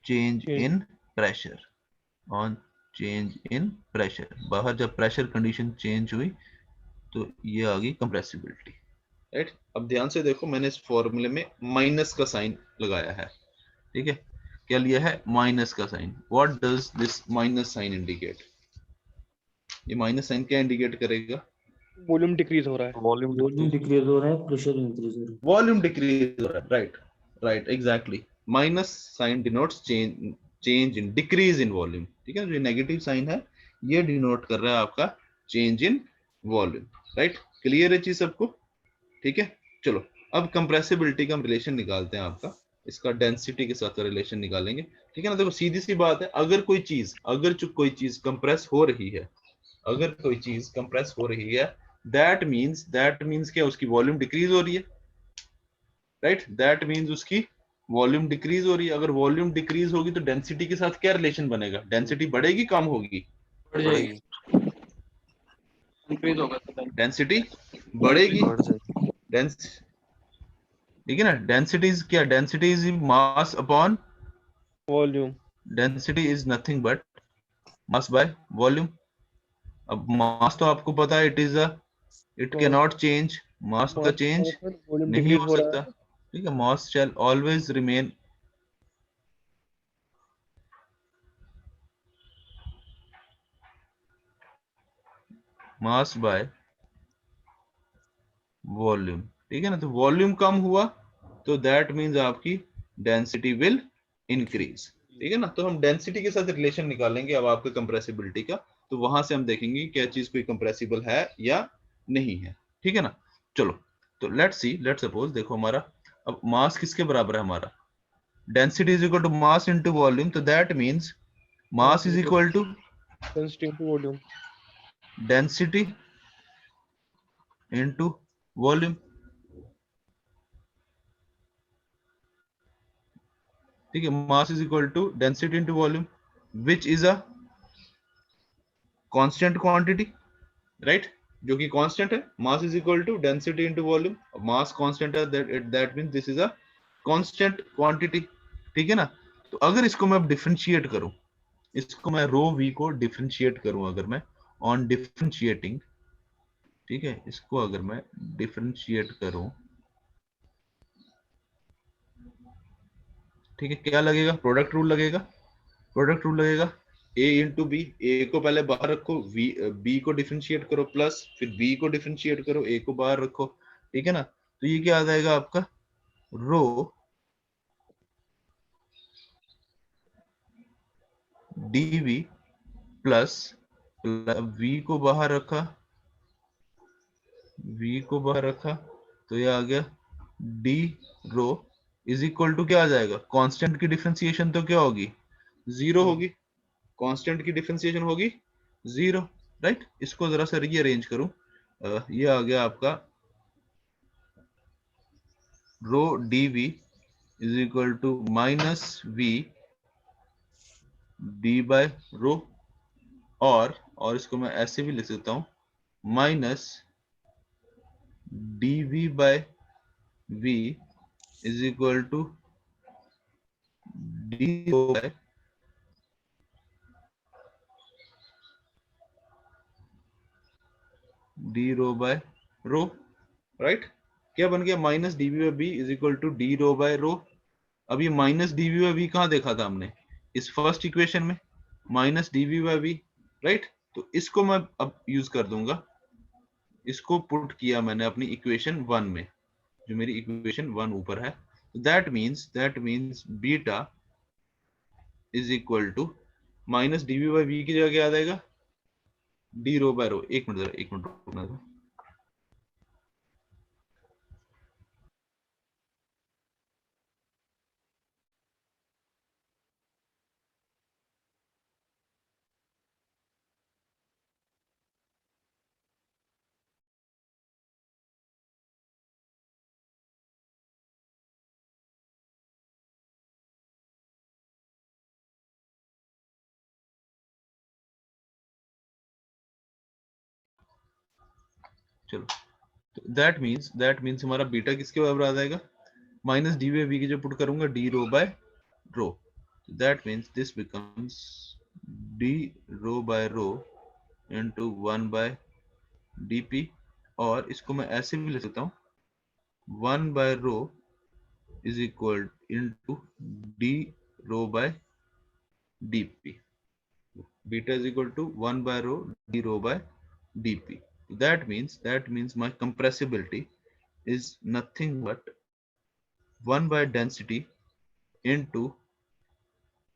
change in pressure, बाहर जब प्रेशर कंडीशन चेंज हुई तो ये आ गई कंप्रेसिबिलिटी, राइट। अब ध्यान से देखो, मैंने इस फॉर्मूले में माइनस का साइन लगाया है, ठीक है, क्या लिया है, माइनस का sign. What does this minus sign indicate, ये माइनस साइन क्या इंडिकेट करेगा, वॉल्यूम डिक्रीज हो रहा है, वॉल्यूम डिक्रीज हो रहा है, प्रेशर इंक्रीज हो रहा है, वॉल्यूम डिक्रीज हो रहा है, right exactly. Minus sign denotes change in, decrease in volume, ठीक है। जो नेगेटिव साइन है ये डिनोट कर रहा है आपका change in volume, right. Clear है चीज सबको? ठीक है, चलो अब कंप्रेसिबिलिटी का हम रिलेशन निकालते हैं आपका, इसका डेंसिटी के साथ रिलेशन निकालेंगे। ठीक है ना, देखो सीधी सी बात है, अगर कोई चीज कंप्रेस हो रही है, अगर कोई चीज कंप्रेस हो रही है, दैट मींस क्या, उसकी वॉल्यूम डिक्रीज हो रही है, राइट। दैट मींस उसकी वॉल्यूम डिक्रीज हो रही है। अगर वॉल्यूम डिक्रीज होगी तो डेंसिटी के साथ क्या रिलेशन बनेगा? डेंसिटी बढ़ेगी, कम होगी? बढ़ जाएगी, इंक्रीज होगा तो डेंसिटी बढ़ेगी। बढ़ जाएगी। डेंस ठीक है ना, डेंसिटी इज क्या? Density is mass upon volume. Density is nothing but mass by volume. अब मास तो आपको पता है, इट कैन नॉट चेंज, मास का चेंज वॉल्यूम नहीं डिक्रीज हो हो रहा सकता। है। ठीक है, mass shall always remain mass by volume. ठीक है ना, तो वॉल्यूम कम हुआ तो दैट मींस आपकी डेंसिटी विल इंक्रीज। ठीक है ना, तो हम डेंसिटी के साथ रिलेशन निकालेंगे अब आपके कंप्रेसिबिलिटी का, तो वहां से हम देखेंगे कि क्या चीज कोई कंप्रेसिबल है या नहीं है। ठीक है ना, चलो तो लेट्स सपोज, देखो हमारा अब मास किसके बराबर है? हमारा density is equal to mass into volume, तो that means mass is equal to density into volume. Density into volume. ठीक है, mass is equal to density into volume, which is a constant quantity, right, जो कि constant है। Mass is equal to density into volume, mass constant है, that means this is a constant quantity. ठीक है ना, तो अगर इसको मैं डिफरेंशिएट करूं, इसको मैं रो वी को डिफरेंशिएट करूं, अगर मैं ऑन डिफरेंशिएटिंग, ठीक है, इसको अगर मैं डिफरेंशिएट करूं, ठीक है, क्या लगेगा? प्रोडक्ट रूल लगेगा। प्रोडक्ट रूल लगेगा, a इंटू बी, ए को पहले बाहर रखो, बी को डिफरेंशिएट करो, प्लस फिर बी को डिफरेंशिएट करो, ए को बाहर रखो। ठीक है ना, तो ये क्या आ जाएगा आपका? रो dv प्लस v को बाहर रखा, v को बाहर रखा, तो ये आ गया d rho is equal to क्या आ जाएगा? कांस्टेंट की डिफरेंशिएशन तो क्या होगी? जीरो होगी। कांस्टेंट की डिफरेंशिएशन होगी जीरो, राइट। इसको जरा सा रीअरेंज करूं, ये आ गया आपका rho dv is equal to minus v d by rho, और इसको मैं ऐसे भी लिख सकता हूं, minus dv by v is equal to d rho by rho, right. क्या बन गया? Minus dv by v is equal to d rho by rho. अब ये माइनस dv बाय v कहां देखा था हमने? इस फर्स्ट इक्वेशन में, minus dv by v, right. तो इसको मैं अब यूज कर दूंगा, इसको पुट किया मैंने अपनी इक्वेशन 1 में, जो मेरी इक्वेशन 1 ऊपर है। That means beta is equal to minus dv by v की जगह क्या आ जाएगा? d rho by rho. एक मिनट रुकना था। चलो, तो दैट मीन्स हमारा बीटा किसके बराबर आ जाएगा? माइनस डी बाई वी की जो पुट करूंगा, D rho by rho. That means this becomes D rho by rho into 1 by dp, और इसको मैं ऐसे भी लिख सकता हूँ, 1 by rho is equal into D rho by dp। बीटा is equal to 1 by rho d rho by dp. That means my compressibility is nothing but 1 by density into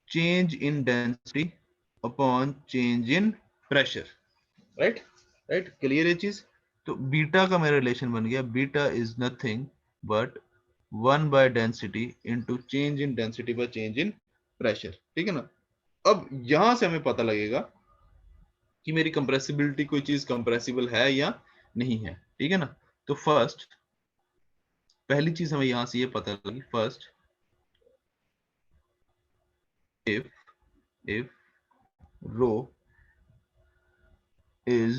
change in density upon change in pressure, right? Right, clear ये चीज। तो beta का मेरा relation बन गया, beta is nothing but 1 by density into change in density by change in pressure, ठीक है ना। अब यहां से हमें पता लगेगा कि मेरी कंप्रेसिबिलिटी, कोई चीज कंप्रेसिबल है या नहीं है, ठीक है ना। तो फर्स्ट, पहली चीज हमें यहां से ये पता लगी, first if rho is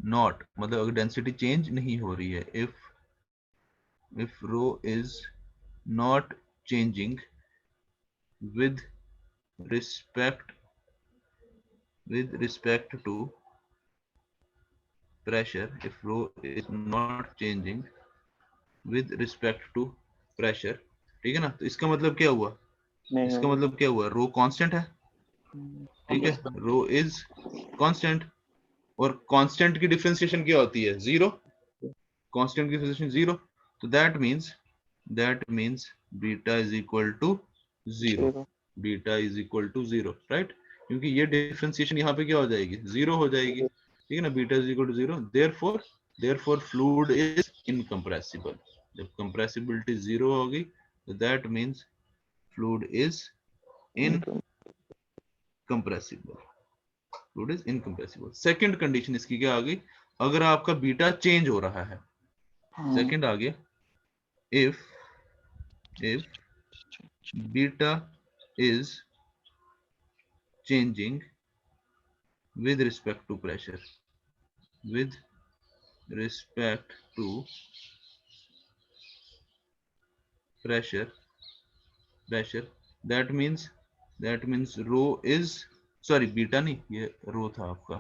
not, मतलब अगर डेंसिटी चेंज नहीं हो रही है, if rho is not changing with respect to pressure, if rho is not changing with respect to pressure, ठीक है ना। तो इसका मतलब क्या हुआ, नहीं इसका मतलब क्या हुआ, रो कांस्टेंट है, ठीक है, रो इज कांस्टेंट, और कांस्टेंट की डिफरेंशिएशन क्या होती है, जीरो, कांस्टेंट की डिफरेंशिएशन जीरो। तो that means beta is equal to zero, beta is equal to zero, right, क्योंकि ये डिफरेंशिएशन यहाँ पे क्या हो जाएगी, जीरो हो जाएगी, ठीक है ना। Beta is equal to zero, therefore fluid is incompressible. जब कंप्रेसिबिलिटी जीरो होगी तो that means fluid is incompressible, fluid is incompressible. Second condition इसकी क्या आ गई, अगर आपका बीटा चेंज हो रहा है, सेकंड आ गया, if beta is changing with respect to pressure, with respect to pressure, that means rho is, sorry beta नहीं, ये रो था आपका,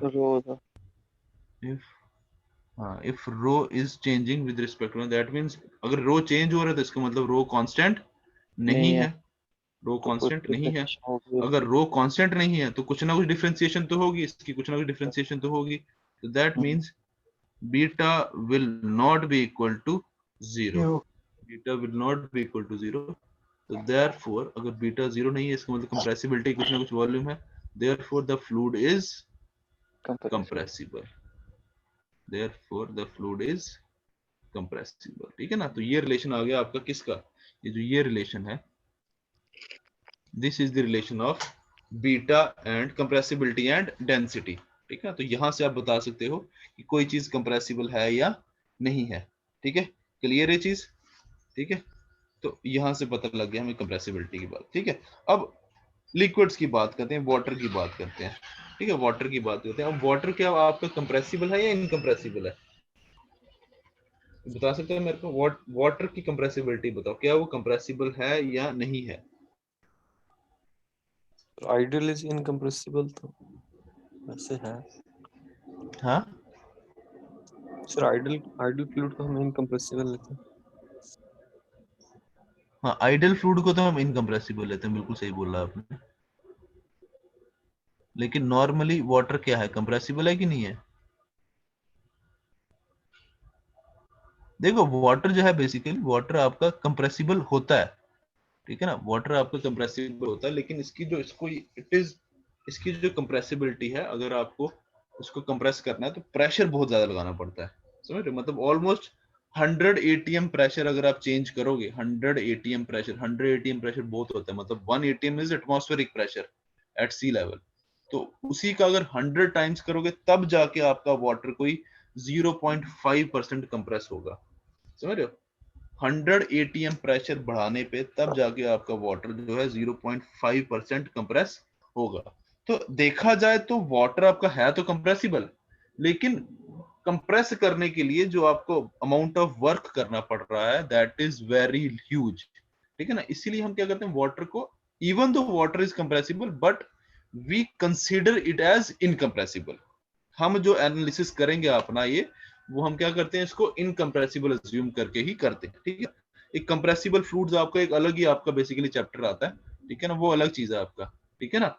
if rho is changing with respect to, that means अगर रो चेंज हो रहा है तो इसका मतलब रो कांस्टेंट नहीं है, रो कांस्टेंट नहीं है। अगर रो कांस्टेंट नहीं है तो कुछ ना कुछ डिफरेंशिएशन तो होगी इसकी, कुछ ना कुछ डिफरेंशिएशन तो होगी। तो that means beta will not be equal to zero, beta will not be equal to zero. तो देयरफॉर अगर बीटा जीरो नहीं है, इसका मतलब कंप्रेसिबिलिटी कुछ ना कुछ वॉल्यूम है, therefore the fluid is compressible, therefore the fluid is compressible, ठीक है ना। तो ये रिलेशन आ गया आपका किसका, ये जो ये रिलेशन है, this is the relation of beta and compressibility and density, ठीक है। तो यहां से आप बता सकते हो कि कोई चीज कंप्रेसिबल है या नहीं है, ठीक है, क्लियर है चीज, ठीक है। तो यहां से पता लग गया हमें कंप्रेसिबिलिटी की बात, ठीक है। अब लिक्विड्स की बात करते हैं, वाटर की बात करते हैं, ठीक है, वाटर की बात करते हैं। अब वाटर क्या आपका कंप्रेसिबल है या इनकम्प्रेसिबल है, बता सकते हैं मेरे को, वाटर की कंप्रेसिबिलिटी बताओ, क्या वो कंप्रेसिबल है या नहीं है। आइडियल इज इनकम्प्रेसिबल, तो वैसे है। हाँ सर आइडियल फ्लूइड को हम इनकम्प्रेसिबल लेते हैं। हाँ, आइडियल फ्लूइड को तो हम इनकम्प्रेसिबल लेते हैं, बिल्कुल सही बोला आपने। लेकिन नॉर्मली वाटर क्या है, कंप्रेसिबल है कि नहीं है। देखो वाटर जो है, बेसिकली वाटर आपका कंप्रेसिबल होता है, ठीक है ना, वाटर आपका कंप्रेसिबल होता है, लेकिन इसकी जो इसकी जो कंप्रेसिबिलिटी है, अगर आपको उसको कंप्रेस करना है तो प्रेशर बहुत ज्यादा लगाना पड़ता है, समझ रहे, मतलब ऑलमोस्ट 100 atm प्रेशर अगर आप चेंज करोगे, 100 atm प्रेशर बहुत होता है, मतलब 1 atm is atmospheric pressure at sea level. तो उसी का अगर 100 टाइम्स करोगे तब जाके आपका वाटर कोई 0.5% कंप्रेस होगा, समझ रहे हो। 100 atm प्रेशर बढ़ाने पे तब जाके आपका वाटर जो है 0.5% कंप्रेस होगा। तो देखा जाए तो वाटर आपका है तो कंप्रेसिबल, लेकिन कंप्रेस करने के लिए जो आपको अमाउंट ऑफ वर्क करना पड़ रहा है दैट इज वेरी ह्यूज, ठीक है ना। इसीलिए हम क्या करते हैं, वाटर को, even though water is compressible but we consider it as incompressible. हम जो एनालिसिस करेंगे अपना ये, वो हम क्या करते हैं, इसको इनकंप्रेसिबल अज्यूम करके ही करते हैं, ठीक है। एक कंप्रेसिबल फ्लूइड्स आपका एक अलग ही आपका बेसिकली चैप्टर आता है, ठीक है ना, वो अलग चीज है आपका, ठीक है ना।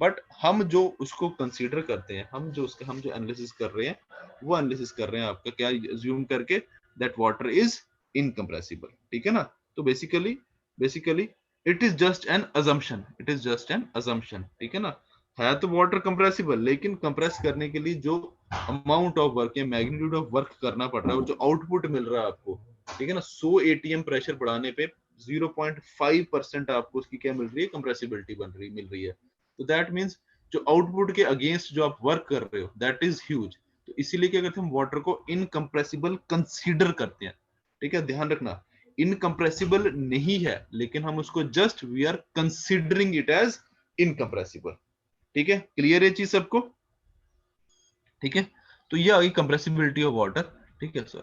बट हम जो उसको कंसीडर करते हैं, हम जो एनालिसिस कर रहे हैं, वो एनालिसिस कर रहे हैं आपका क्या अज्यूम करके, दैट वाटर इज इनकंप्रेसिबल, ठीक है ना। तो basically it is just an assumption, ठीक है ना। है तो वाटर कंप्रेसिबल, लेकिन कंप्रेस करने के लिए जो अमाउंट ऑफ वर्क या मैग्नीट्यूड ऑफ वर्क करना पड़ रहा है और जो आउटपुट मिल रहा है आपको, ठीक है ना, 100 ATM प्रेशर बढ़ाने पे 0.5% आपको उसकी क्या मिल रही है, कंप्रेसिबिलिटी मिल रही है। तो दैट मींस जो आउटपुट के अगेंस्ट जो आप वर्क कर रहे हो दैट इज ह्यूज। तो इसीलिए क्या करते हैं, हम वाटर को इनकंप्रेसिबल कंसीडर करते हैं। ठीक है, ध्यान रखना, इनकंप्रेसिबल नहीं है, लेकिन हम उसको just we are considering it as incompressible. ठीक है, क्लियर है चीज सबको? ठीक है, तो ये आ गई कंप्रेसिबिलिटी ऑफ वाटर। ठीक है सर,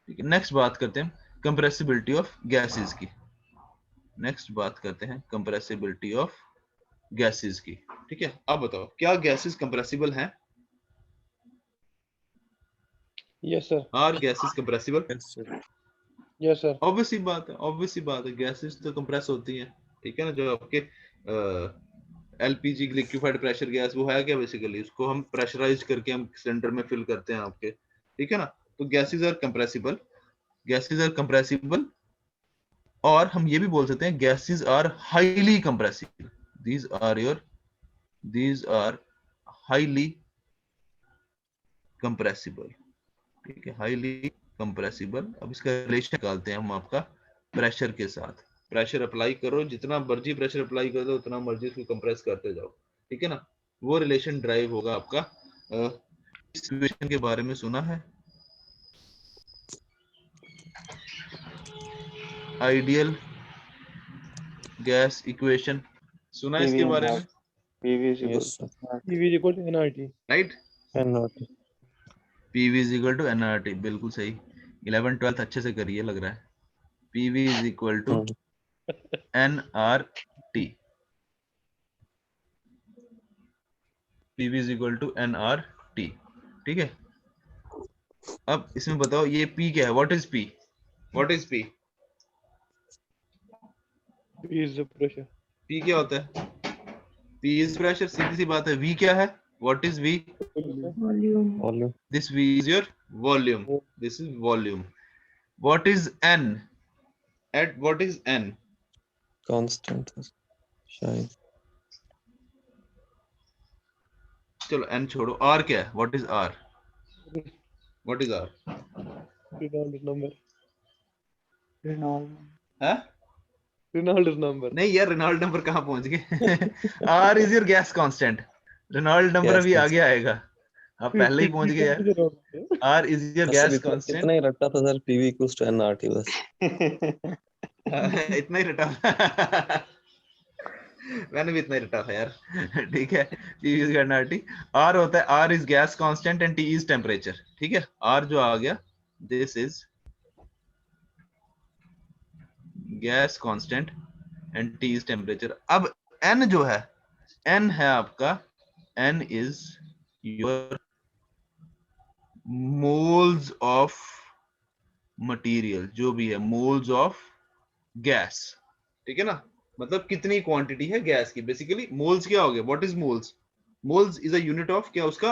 ठीक है। नेक्स्ट बात करते हैं कंप्रेसिबिलिटी ऑफ गैसेस की। नेक्स्ट बात करते हैं कंप्रेसिबिलिटी ऑफ गैसेस की। ठीक है, अब बताओ क्या गैसेस कंप्रेसिबल हैं? Yes sir, are gases compressible? Yes sir. Obviously बात है, ऑब्वियसली बात है, गैसेस तो कंप्रेस होती हैं। ठीक है ना, जो आपके एलपीजी लिक्विफाइड प्रेशर गैस, वो है क्या बेसिकली, उसको हम प्रेशराइज करके हम सिलेंडर में फिल करते हैं आपके। ठीक है ना, तो gases are compressible, gases are compressible. और हम ये भी बोल सकते हैं gases are highly compressible. these are highly compressible। ठीक है, हाईली कंप्रेसिबल। अब इसका रिलेशन निकालते हैं हम आपका प्रेशर के साथ। प्रेशर अप्लाई करो, जितना मर्जी प्रेशर अप्लाई कर दो, उतना मर्जी उसको कंप्रेस करते जाओ। ठीक है ना, वो रिलेशन ड्राइव होगा आपका। इस इक्वेशन के बारे में सुना है, आइडियल गैस इक्वेशन, सुना है इसके बारे में? PV is equal to NRT। Right, NRT। PV is equal to NRT, बिल्कुल सही। 11th-12th अच्छे से करिए लग रहा है। PV is equal to NRT। PV is equal to NRT। ठीक है, अब इसमें बताओ ये P क्या है? What is P? What is P? P is the pressure। P क्या होता है? P is pressure, सीधी सी बात है। V क्या है? What is V? Volume। This V is your volume. This is volume. What is N? At what is N? Constant शायद। चलो N छोड़ो, R क्या है? What is R? What is R? Reynolds number। हाँ? Reynolds number। नहीं यार, Reynold number कहाँ पहुंच गए? R is your gas constant। Reynold number Gas अभी constant। आगे आएगा, आप पहले ही पहुंच गए यार। R is your gas constant। इतना ही रटा था sir, PV equals to NRT बस। इतना ही रटा मैंने भी इतना ही रटा था यार। ठीक है, P is NRT। R होता है, R is gas constant and T is temperature। ठीक है, R जो आ गया, this is gas constant and T is temperature। अब N जो है, N है आपका, N is your moles of material, जो भी है moles of gas। ठीक है ना, मतलब कितनी क्वांटिटी है गैस की। बेसिकली मोल्स क्या हो गया? What is moles? Moles is a unit of क्या, उसका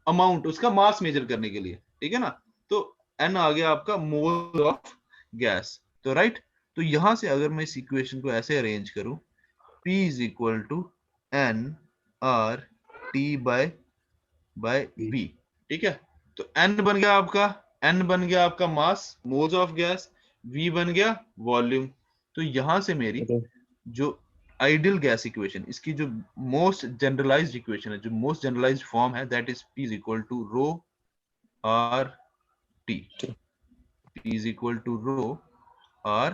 अमाउंट, उसका मास मेजर करने के लिए। ठीक है ना, तो N आ गया आपका मोल ऑफ गैस। तो राइट, तो यहां से अगर मैं इस इक्वेशन को ऐसे अरेंज करूं, P is equal to NRT by V। ठीक है, तो N बन गया आपका, N बन गया आपका मास, मोल्स ऑफ गैस, V बन गया वॉल्यूम। तो यहां से मेरी जो आइडियल गैस इक्वेशन, इसकी जो मोस्ट जनरलाइज्ड इक्वेशन है, जो मोस्ट जनरलाइज्ड फॉर्म है, that is P is equal to rho R T। P is equal to rho R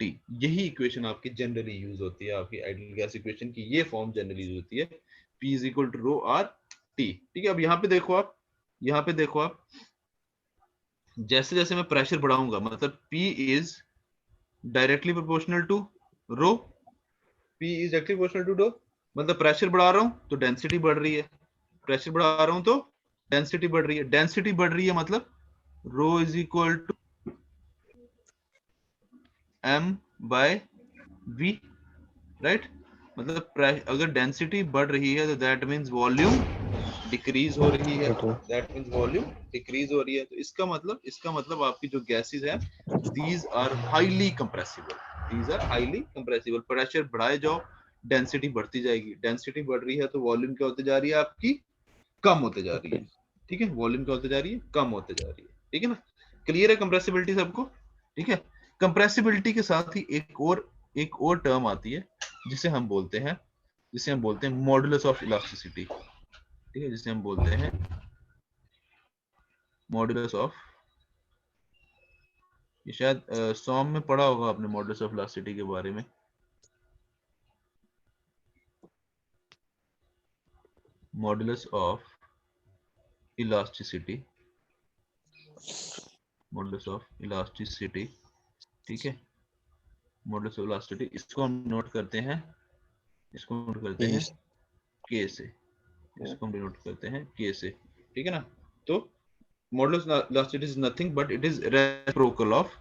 T। यही इक्वेशन आपकी जनरली यूज होती है, आपकी आइडियल गैस इक्वेशन की ये फॉर्म जनरली यूज होती है, P is equal to rho R T। ठीक है, अब यहाँ पे देखो आप, यहाँ पे देखो आप, जैसे जैसे मैं प्रेशर बढ़ाऊंगा, मतलब P is directly proportional to rho. P is directly proportional to rho, मतलब प्रेशर बढ़ा रहा हूं तो डेंसिटी बढ़ रही है, प्रेशर बढ़ा रहा हूं तो डेंसिटी बढ़ रही है। डेंसिटी बढ़ रही है मतलब rho is equal to M by V। Right, मतलब अगर डेंसिटी बढ़ रही है तो दैट मींस वॉल्यूम डिक्रीज हो रही है, दैट मींस वॉल्यूम डिक्रीज हो रही है। तो इसका मतलब आपकी जो गैसेस है, these are highly compressible, these are highly compressible. Pressure बढ़ाए जाओ, डेंसिटी बढ़ती जाएगी, डेंसिटी बढ़ रही है तो वॉल्यूम क्या होते जा रही है आपकी, कम होते जा रही है, ठीक है, वॉल्यूम क्या होते जा रही है, कम होते जा रही है, ठीक है ना। क्लियर है कंप्रेसिबिलिटी सबको, ठीक है। कंप्रेसिबिलिटी के साथ ही एक और टर्म आती है जिसे हम बोलते हैं मॉडुलस ऑफ इलास्टिसिटी, ठीक है, जिसे हम बोलते हैं मॉडुलस ऑफ, ये शायद सॉम में पढ़ा होगा आपने मॉडुलस ऑफ इलास्टिसिटी के बारे में। Modulus of elasticity, modulus of elasticity, ठीक है, मॉडुलस ऑफ इलास्टिसिटी, इसको हम नोट करते हैं के से, इसको हम डिनोट करते हैं के से, ठीक है ना। तो modulus of elasticity is nothing but it is reciprocal of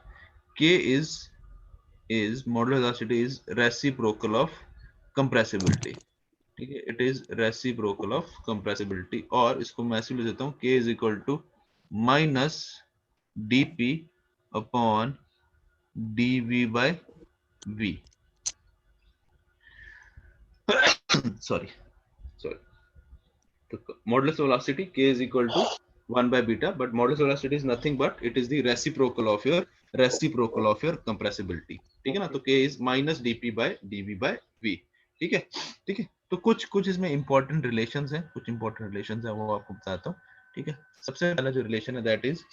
K, is modulus of elasticity is reciprocal of compressibility, ठीक है, it is reciprocal of compressibility. और इसको मैं ऐसे लिख देता हूँ k is equal to minus dp upon dv by v, sorry, तो modulus of velocity k is equal to 1 by beta, but modulus of velocity is nothing but it is the reciprocal of your compressibility, ठीक है ना। तो k is minus dp by dv by v, ठीक है, ठीक है। तो कुछ इसमें इंपॉर्टेंट रिलेशंस हैं, वो आपको बताता हूँ, ठीक है। सबसे पहला जो रिलेशन है दैट इज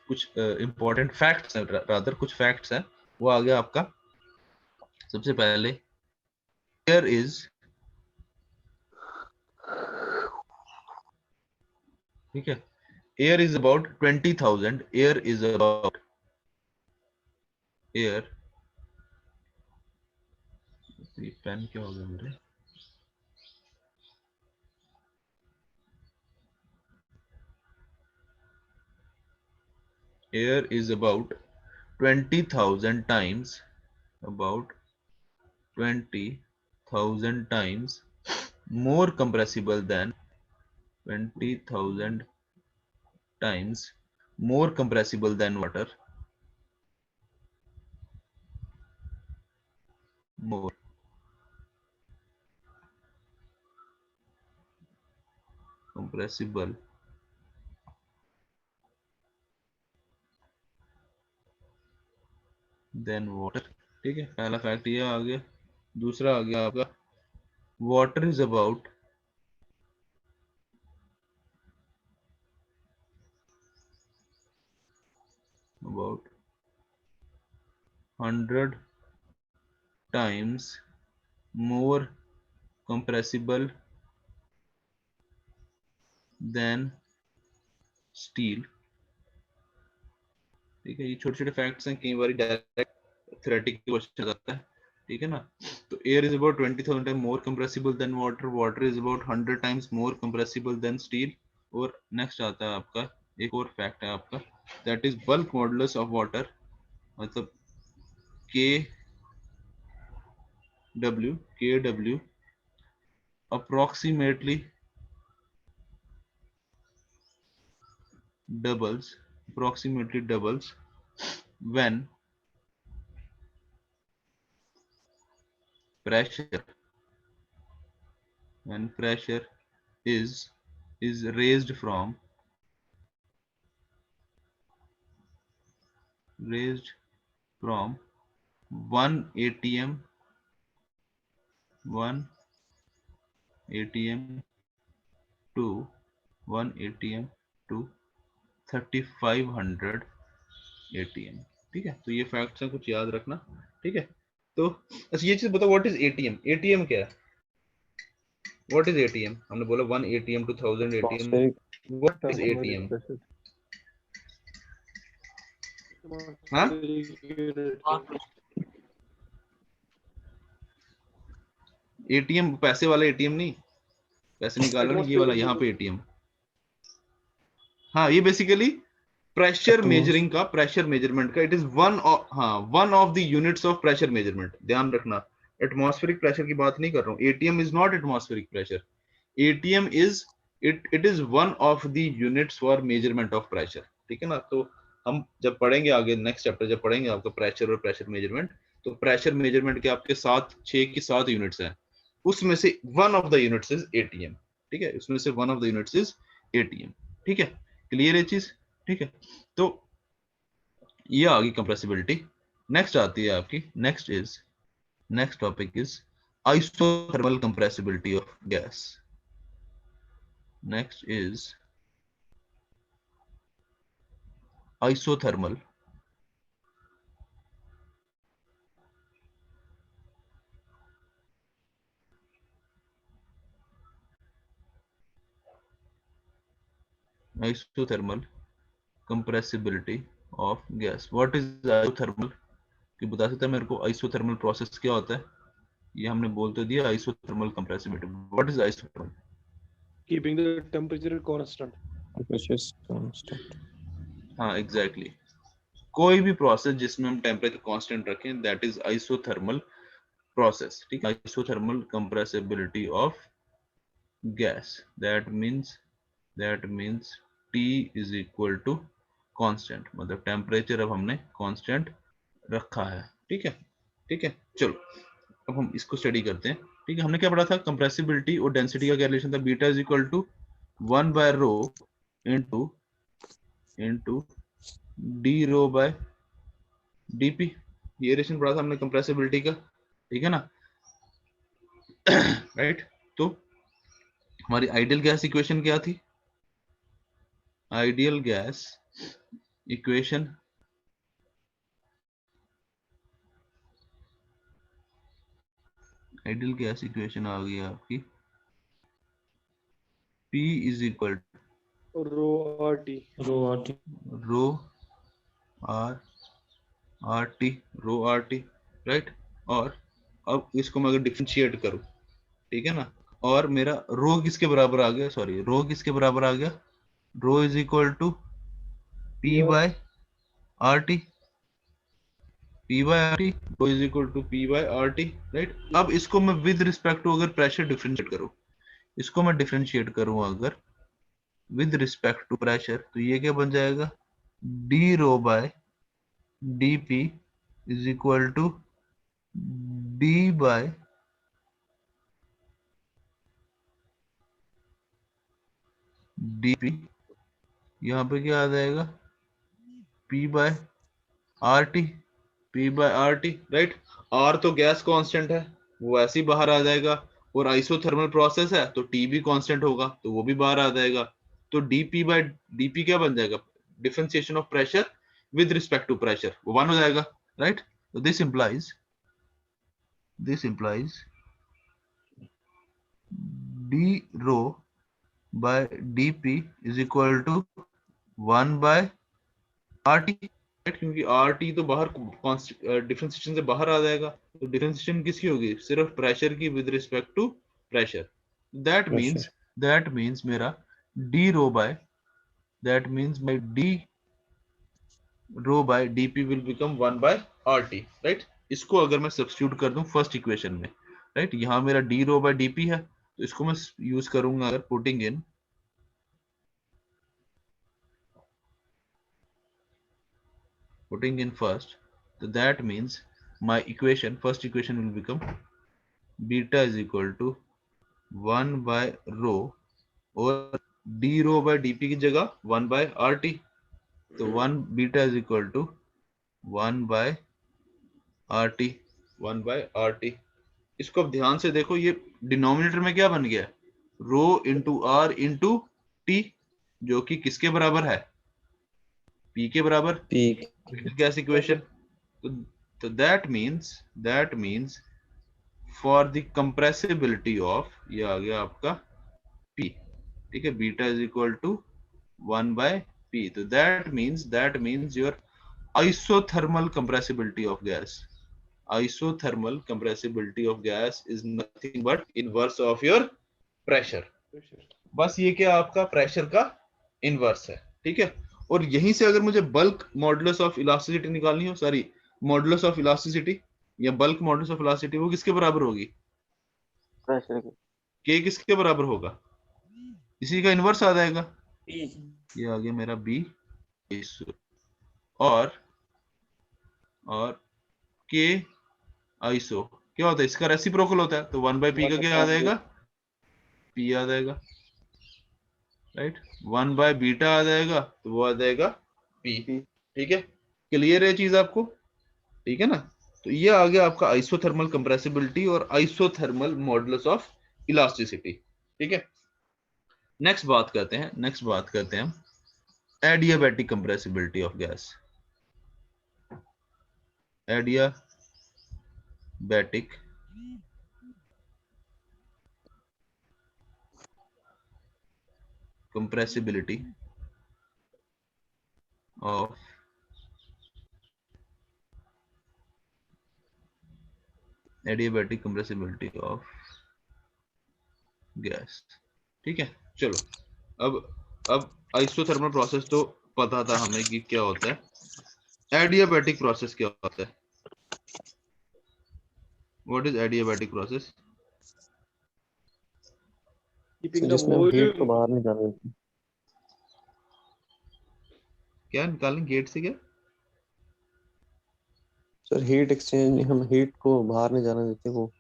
कुछ इंपॉर्टेंट फैक्ट्स हैं, रादर कुछ फैक्ट्स हैं, वो आ गया आपका। सबसे पहले here is, ठीक है, air is about 20,000, air pen क्या हो गया मेरे, air is about 20,000 times, more compressible than 20,000 times more compressible than water, more compressible than water, ठीक है। पहला फैक्ट ये आ गया। दूसरा आ गया आपका water is about 100 times more compressible than steel, ठीक है। ये छोटे छोटे फैक्ट्स हैं, कई बार डायरेक्ट थ्योरेटिकल क्वेश्चन आता है, ठीक है ना। तो air is about 20,000 time more compressible than water, water is about 100 times more compressible than steel. और नेक्स्ट आता है आपका एक और फैक्ट है आपका, that is bulk modulus of water, मतलब KW approximately doubles when pressure is raised from 1 atm to 3500 atm, ठीक है। तो ये फैक्ट्स हैं, कुछ याद रखना, ठीक है। तो अच्छा ये चीज बताओ, व्हाट इज एटीएम, एटीएम क्या है, व्हाट इज एटीएम, हमने बोला 1 atm to 1000 atm, what is ATM, हाँ एटीएम पैसे वाला एटीएम नहीं, पैसे निकालना नहीं, ये वाला यहाँ पे एटीएम, हाँ ये बेसिकली प्रेशर मेजरिंग का, प्रेशर मेजरमेंट का, it is one of the units of pressure measurement, ध्यान रखना। एटमॉस्फेरिक प्रेशर की बात नहीं कर रहा हूँ, ATM is not atmospheric pressure, ATM is it is one of the units for measurement of pressure, ठीक है ना। तो हम जब पढ़ेंगे आगे नेक्स्ट चैप्टर जब पढ़ेंगे आपका प्रेशर और प्रेशर मेजरमेंट, तो प्रेशर मेजरमेंट के आपके 6 की 7 यूनिट्स हैं, उसमें से one of the units is ATM, ठीक है, उसमें से one of the units is ATM, ठीक है, क्लियर है चीज, ठीक है। तो ये आ गई कंप्रेसिबिलिटी। नेक्स्ट आती है आपकी, next topic is isothermal compressibility of gas. Next is isothermal compressibility of gas. What is isothermal? कि बता सकते हैं मेरे को isothermal process क्या होता है? ये हमने बोल तो दिया isothermal compressibility. What is isothermal? Keeping the temperature constant. Pressure is constant. हाँ exactly. कोई भी प्रोसेस जिसमें हम टेम्परेचर कांस्टेंट रखें दैट इज आइसोथर्मल प्रोसेस, ठीक है। Isothermal compressibility of gas, that means T is equal to constant, मतलब temperature अब हमने कांस्टेंट रखा है, ठीक है, ठीक है। चलो अब हम इसको स्टडी करते हैं, ठीक है। हमने क्या पढ़ा था, कंप्रेसिबिलिटी और डेंसिटी का क्या रिलेशन था, beta is equal to 1 by rho into D rho by D P, ये रिलेशन पढ़ा था हमने कंप्रेसिबिलिटी का, ठीक है ना, राइट। तो हमारी आइडियल गैस इक्वेशन क्या थी, आइडियल गैस इक्वेशन आ गई आपकी P is equal Rho RT. Rho R T, right. और अब इसको मैं अगर डिफरेंशिएट करूं, ठीक है ना, और मेरा रो किसके बराबर आ गया, रो किसके बराबर आ गया, rho is equal to P by R T, rho is equal to P by R T, right. अब इसको मैं विद रिस्पेक्ट टू अगर प्रेशर डिफरेंशिएट करूं, इसको मैं डिफरेंशिएट करूं अगर विद रिस्पेक्ट टू प्रेशर, तो ये क्या बन जाएगा, D rho by D P is equal to D by D P, यहाँ पे क्या आ जाएगा, P by R T, right. R तो गैस कांस्टेंट है, वो ऐसे ही बाहर आ जाएगा, और आइसोथर्मल प्रोसेस है तो T भी कांस्टेंट होगा तो वो भी बाहर आ जाएगा, तो dP बाय dP क्या बन जाएगा, differentiation of pressure with respect to pressure, वो 1 हो जाएगा, राइट। तो this implies d rho by dP is equal to 1 by RT, क्योंकि RT तो बाहर डिफरेंशिएशन से बाहर आ जाएगा, तो डिफरेंशिएशन किसकी होगी, सिर्फ प्रेशर की with respect to pressure, that means मेरा d rho by d rho by dP will become 1 by RT, right. इसको अगर मैं सब्स्टिट्यूट कर दूं फर्स्ट इक्वेशन में, राइट, यहाँ मेरा d रो बाय dP है, तो इसको मैं यूज करूंगा अगर putting in first, so that means my first equation will become beta is equal to 1 by rho, और d rho by dP की जगह 1 by RT, तो 1 beta is equal to 1 by RT। इसको अब ध्यान से देखो, ये डिनोमिनेटर में क्या बन गया, rho into R into T, जो कि किसके बराबर है, P के बराबर, गैस इक्वेशन। तो that means for the compressibility of, ये आ गया आपका P, ठीक है, beta is equal to 1 by P, तो that means your isothermal compressibility of gas is nothing but inverse of your pressure, बस ये क्या आपका प्रेशर का इनवर्स है, ठीक है। और यहीं से अगर मुझे बल्क मॉडुलस ऑफ इलास्टिसिटी निकालनी हो, मॉडुलस ऑफ इलास्टिसिटी या बल्क मॉडुलस ऑफ इलास्टिसिटी, वो किसके बराबर होगी, प्रेशर के किसके बराबर होगा, इसी का इनवर्स आ जाएगा, ये आ गया मेरा B, और के आइसो क्या होता है, इसका रेसिप्रोकल होता है, तो 1/p का क्या आ जाएगा, p आ जाएगा, राइट। 1/बीटा आ जाएगा तो वो आ जाएगा p। ठीक है, क्लियर है चीज आपको, ठीक है ना। तो ये आ गया आपका आइसोथर्मल कंप्रेसिबिलिटी और आइसोथर्मल मॉडुलस ऑफ इलास्टिसिटी। ठीक है, नेक्स्ट बात करते हैं हम adiabatic compressibility of gas. Adiabatic compressibility of adiabatic compressibility of gas। ठीक है, चलो अब आइसोथर्मल प्रोसेस तो पता था हमें कि क्या होता है, एडियाबैटिक प्रोसेस क्या होता है, what is adiabatic process? Keeping the जिसमें हम हीट को वॉल्यूम। बाहर नहीं जाने देते। क्या निकालें गेट से, क्या सर हीट एक्सचेंज, हम हीट को बाहर नहीं जाने देते, वो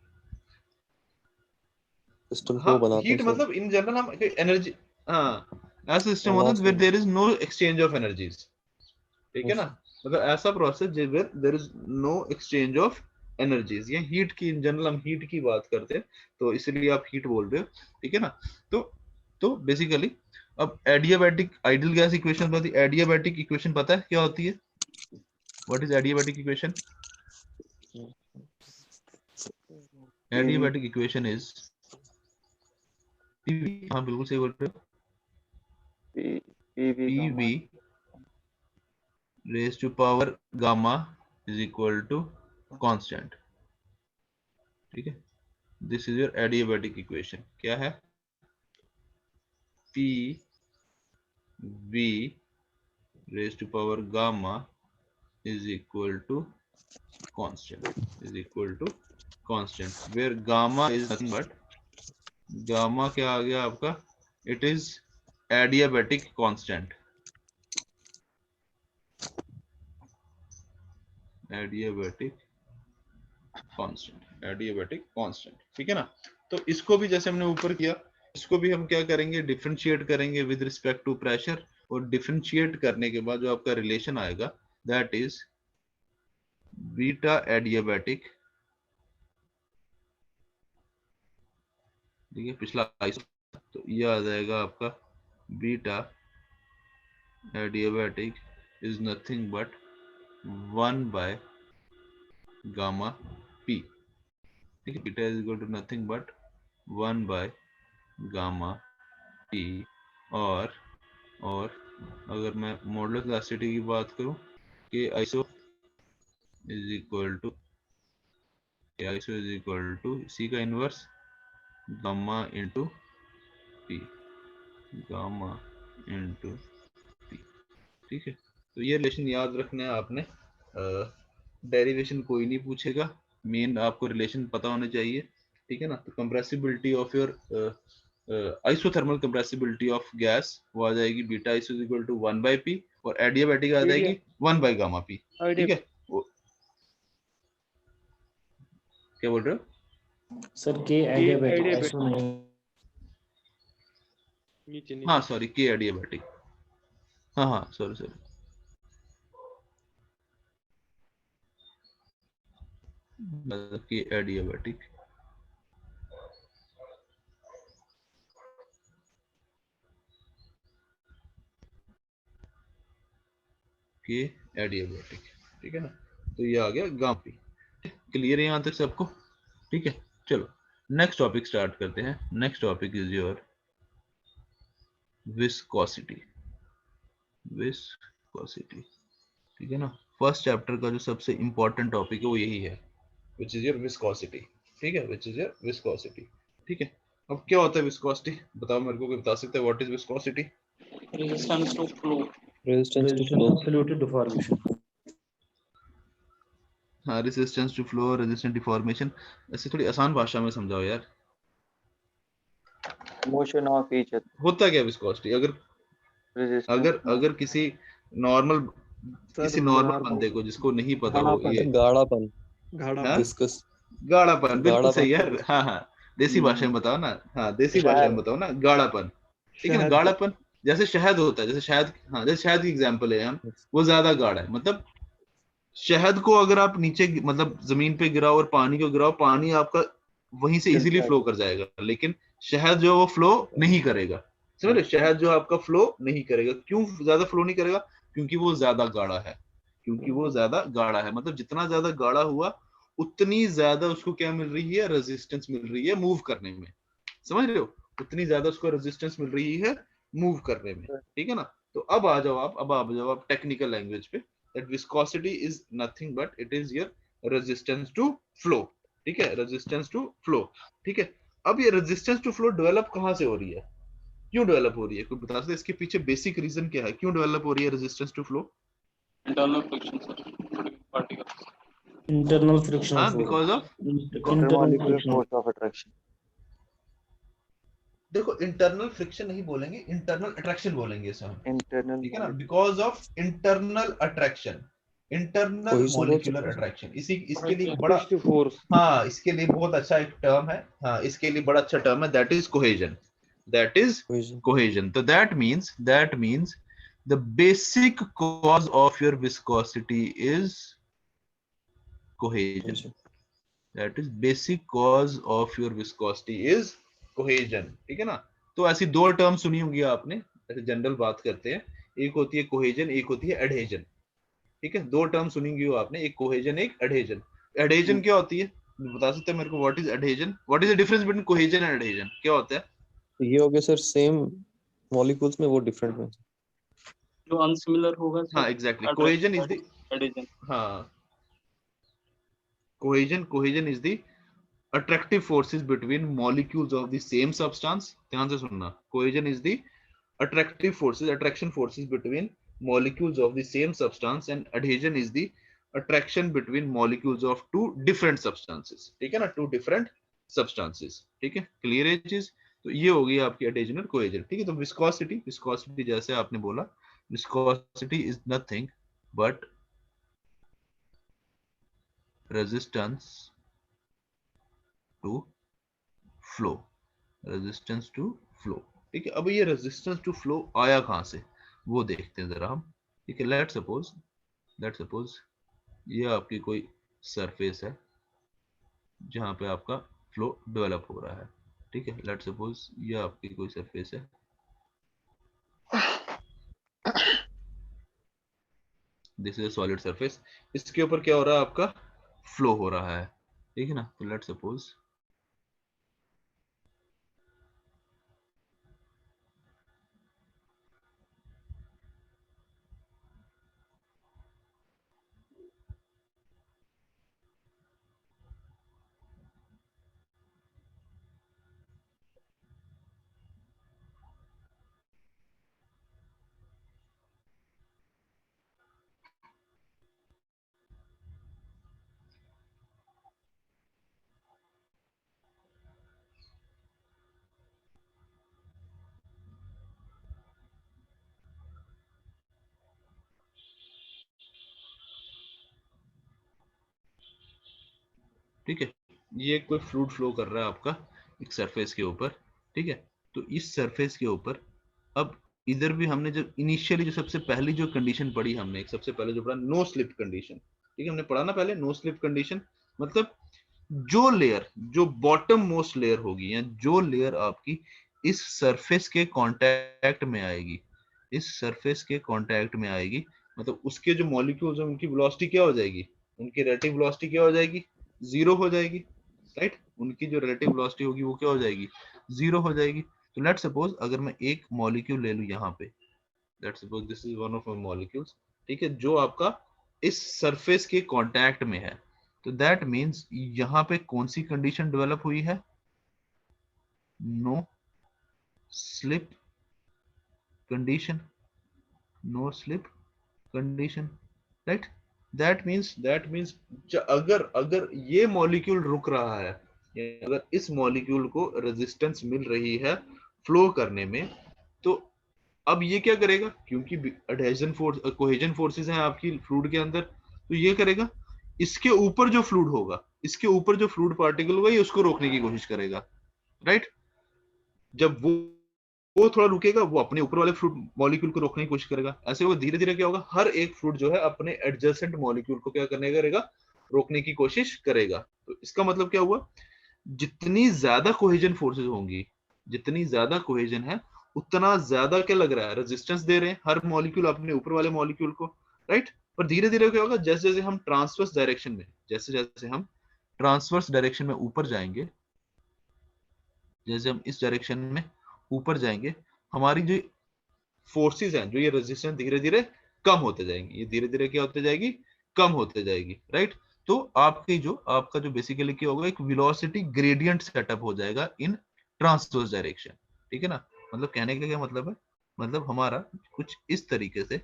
सिस्टम को हाँ, बनाते हैं हीट सर। मतलब इन जनरल हम एनर्जी, हाँ ऐसा सिस्टम होता है loss where there is no exchange of energies। ठीक है ना, नहीं। मतलब ऐसा process where there is no exchange of energies। ये हीट की, इन जनरल हम हीट की बात करते हैं, तो इसलिए आप हीट बोल रहे हो, ठीक है ना। तो बेसिकली अब एडियाबैटिक आइडियल गैस इक्वेशन बताती, एडियाबैटिक इक्वेशन पता है क्या होती है, what is adiabatic equation? Adiabatic equation is PV, हाँ बिल्कुल सही बोल रहे हो, PV raised to power gamma is equal to constant। ठीक है, this is your adiabatic equation. क्या है, PV raised to power gamma is equal to constant where gamma is nothing but, gamma क्या आ गया आपका, it is adiabatic constant। adiabatic constant, ठीक है ना। तो इसको भी जैसे हमने ऊपर किया, इसको भी हम क्या करेंगे, डिफरेंशिएट करेंगे विद रिस्पेक्ट टू प्रेशर, और डिफरेंशिएट करने के बाद जो आपका रिलेशन आएगा दैट इज बीटा एडियाबैटिक। ठीक है, पिछला तो ये आ जाएगा आपका beta adiabatic is nothing but 1/gamma p। ठीक है, beta is equal to nothing but 1/gamma p। और अगर मैं मॉडुलस इलास्टिसिटी की बात करूं कि आइसो इज इक्वल टू सी का इनवर्स गामा इंटू पी, ठीक है। तो ये रिलेशन याद रखना है आपने, डेरिवेशन कोई नहीं पूछेगा, मेन आपको रिलेशन पता होने चाहिए, ठीक है ना। तो compressibility of your isothermal compressibility of gas वो आ जाएगी beta iso is equal to 1/p, और एडियाबैटिक आ जाएगी 1/gamma p। ठीक है, क्या बोल रहे हो सर के एडियाबैटिक adiabatic। आइसो नहीं, नीचे हाँ सॉरी, के एडियाबैटिक, हाँ सॉरी के एडियाबैटिक। के एडियाबैटिक, ठीक है ना। तो ये आ गया गामा पी। क्लियर है यहाँ तक सबको, ठीक है। चलो नेक्स्ट टॉपिक स्टार्ट करते हैं। Next topic is your viscosity. ठीक है ना, फर्स्ट चैप्टर का जो सबसे इंपॉर्टेंट टॉपिक है वो यही है, विच इज योर विस्कोसिटी। ठीक है, विच इज योर विस्कोसिटी। ठीक है, अब क्या होता है विस्कोसिटी, बताओ मेरे को, कोई बता सकता है what is viscosity? Resistance to flow. Resistance to resistance flow. Of fluid deformation. हाँ, resistance to flow, resistance deformation. ऐसे थोड़ी आसान भाषा में समझाओ यार, Motion of each other. होता क्या विस्कोसिटी? Resistance. अगर किसी नॉर्मल बंदे को जिसको नहीं पता हो ये, गाढ़ापन, गाढ़ा हाँ? विस्कस, गाढ़ापन, बिल्कुल गाढ़ापन। सही यार। हाँ हाँ, देसी भाषा में बताओ ना, हाँ देसी भाषा में बताओ ना, गाढ़ापन, ठीक है ना, शहद। गाढ़ापन। जैसे शहद होता है, जैसे शहद, हाँ जैसे शहद की एग्जांपल है हम, वो ज्यादा गाढ़ा है, मतलब शहद को अगर आप नीचे मतलब जमीन पे गिराओ और पानी को गिराओ, पानी आपका वहीं से इजीली फ्लो कर जाएगा, लेकिन शहद जो वो फ्लो नहीं करेगा। समझ रहे, शहद जो आपका फ्लो नहीं करेगा, क्यों ज्यादा फ्लो नहीं करेगा? क्योंकि वो ज्यादा गाढ़ा है, क्योंकि वो ज्यादा गाढ़ा है, मतलब जितना ज्यादा गाढ़ा हुआ उतनी ज्यादा उसको क्या मिल रही है, रेजिस्टेंस मिल रही है मूव करने में। समझ रहे हो, उतनी ज्यादा उसको रेजिस्टेंस मिल रही है मूव करने में, ठीक है ना। तो अब आ जाओ आप, अब आ जाओ आप टेक्निकल लैंग्वेज पे, that viscosity is nothing but it is your resistance to flow, ठीक है, resistance to flow, ठीक है। अब ये resistance to flow डेवलप कहां से हो रही है, क्यों डेवलप हो रही है, कोई बता सकता है इसके पीछे बेसिक रीजन क्या है, क्यों डेवलप हो रही है resistance to flow? Internal friction, sir. Between particles. Internal friction हाँ, force. Because of, Internal Intermolecular friction. force of attraction. देखो इंटरनल फ्रिक्शन नहीं बोलेंगे, इंटरनल अट्रैक्शन बोलेंगे इसे हम, Internal ठीक है ना, molecular. Because of internal attraction, internal Cohesion बोल मॉलिक्यूलर सकते हैं। अट्रैक्शन, इसी इसके लिए बड़ा, Attractive force. हाँ इसके लिए बहुत अच्छा एक टर्म है, हाँ इसके लिए बड़ा अच्छा टर्म है, that is cohesion, that is Cohesion. Cohesion. तो that means the basic cause of your viscosity is cohesion, Cohesion. That is basic cause of your viscosity is cohesion, ठीक है ना। तो ऐसी दो टर्म सुनी होंगी आपने, ऐसे जनरल बात करते हैं, एक होती है कोहेजन, एक होती है एडहेजन, ठीक है, दो टर्म सुनेंगे हो आपने, एक कोहेजन एक एडहेजन। एडहेजन क्या होती है, बता सकते हैं मेरे को, what is adhesion, what is the difference between cohesion and adhesion, क्या होता है? ये हो गया सर सेम मॉलिक्यूल्स में, वो डिफरेंट में। जो unsimilar होगा हाँ sir. Exactly, Attraction, cohesion is that the, is adhesion. हाँ cohesion is the attractive forces between molecules of the same substance, ध्यान से सुनना, cohesion is the attractive forces, attraction forces between molecules of the same substance, and adhesion is the attraction between molecules of two different substances, ठीक है ना, two different substances, ठीक है, clear है चीज। तो ये हो गई आपकी adhesion और cohesion, ठीक है। तो विस्कोसिटी जैसे आपने बोला, viscosity is nothing but resistance to flow, resistance to flow, ठीक है। अब ये रेजिस्टेंस टू फ्लो आया कहां से, वो देखते हैं जरा हम, ठीक है। लेट सपोज ये आपकी कोई सरफेस है जहां पे आपका फ्लो डेवलप हो रहा है, ठीक है। लेट सपोज ये आपकी कोई सरफेस है, दिस इज सॉलिड सरफेस, इसके ऊपर क्या हो रहा है, आपका फ्लो हो रहा है, ठीक है ना। तो लेट सपोज ठीक है, ये कोई फ्लूइड फ्लो कर रहा है आपका एक सरफेस के ऊपर, ठीक है। तो इस सरफेस के ऊपर अब इधर भी हमने जो इनिशियली जो सबसे पहली जो कंडीशन पढ़ी हमने, एक सबसे पहले जो पढ़ा नो स्लिप कंडीशन, ठीक है, हमने पढ़ा ना पहले नो स्लिप कंडीशन, मतलब जो लेयर, जो बॉटम मोस्ट लेयर होगी, या जो लेयर आपकी इस सरफेस के कांटेक्ट में आएगी, इस सरफेस के कांटेक्ट में आएगी, मतलब उसके जो मॉलिक्यूल्स हैं उनकी वेलोसिटी क्या हो जाएगी, उनकी रिलेटिव वेलोसिटी क्या हो जाएगी, जीरो हो जाएगी, राइट। उनकी जो रिलेटिव वेलोसिटी होगी वो क्या हो जाएगी, जीरो हो जाएगी। तो लेट सपोज अगर मैं एक मॉलिक्यूल ले लूं यहाँ पे, let suppose this is one of my molecules, ठीक है, जो आपका इस सरफेस के कांटेक्ट में है, तो दैट मींस यहाँ पे कौन सी कंडीशन डेवलप हुई है, no slip condition, no slip condition, right. That means अगर अगर ये मॉलिक्यूल रुक रहा है, अगर इस मॉलिक्यूल को रेजिस्टेंस मिल रही है फ्लो करने में, तो अब ये क्या करेगा, क्योंकि एडहेजन फोर्स कोहेजन फोर्सेस हैं आपकी फ्लूइड के अंदर, तो ये करेगा इसके ऊपर जो फ्लूइड होगा इसके ऊपर जो फ्लूइड पार्टिकल होगा ये उसको रोकने की कोशिश करेगा, राइट। जब वो थोड़ा रुकेगा, वो अपने ऊपर वाले फ्लूइड मॉलिक्यूल को रोकने की कोशिश करेगा। ऐसे होगा, धीरे धीरे क्या होगा, हर एक फ्लूइड जो है अपने एडजेसेंट मॉलिक्यूल को क्या करने करेगा, रोकने की कोशिश करेगा। तो इसका मतलब क्या हुआ, जितनी ज्यादा कोहेजन फोर्सेस होंगी, जितनी ज्यादा कोहेजन है, उतना ज्यादा क्या लग रहा है, रेजिस्टेंस दे रहे हैं हर मॉलिक्यूल अपने ऊपर वाले मॉलिक्यूल को, राइट। पर धीरे धीरे क्या होगा, जैसे जैसे हम ट्रांसवर्स डायरेक्शन में, जैसे जैसे हम ट्रांसवर्स डायरेक्शन में ऊपर जाएंगे, जैसे हम इस डायरेक्शन में ऊपर जाएंगे, हमारी जो फोर्सेस हैं, जो ये रेजिस्टेंस धीरे धीरे कम होते जाएंगी, ये धीरे धीरे क्या होते जाएगी, कम होते जाएगी, राइट। तो आपका जो बेसिकली क्या होगा, एक वेलोसिटी ग्रेडियंट सेटअप हो जाएगा इन ट्रांसवर्स डायरेक्शन, ठीक है ना। मतलब कहने का क्या मतलब है, मतलब हमारा कुछ इस तरीके से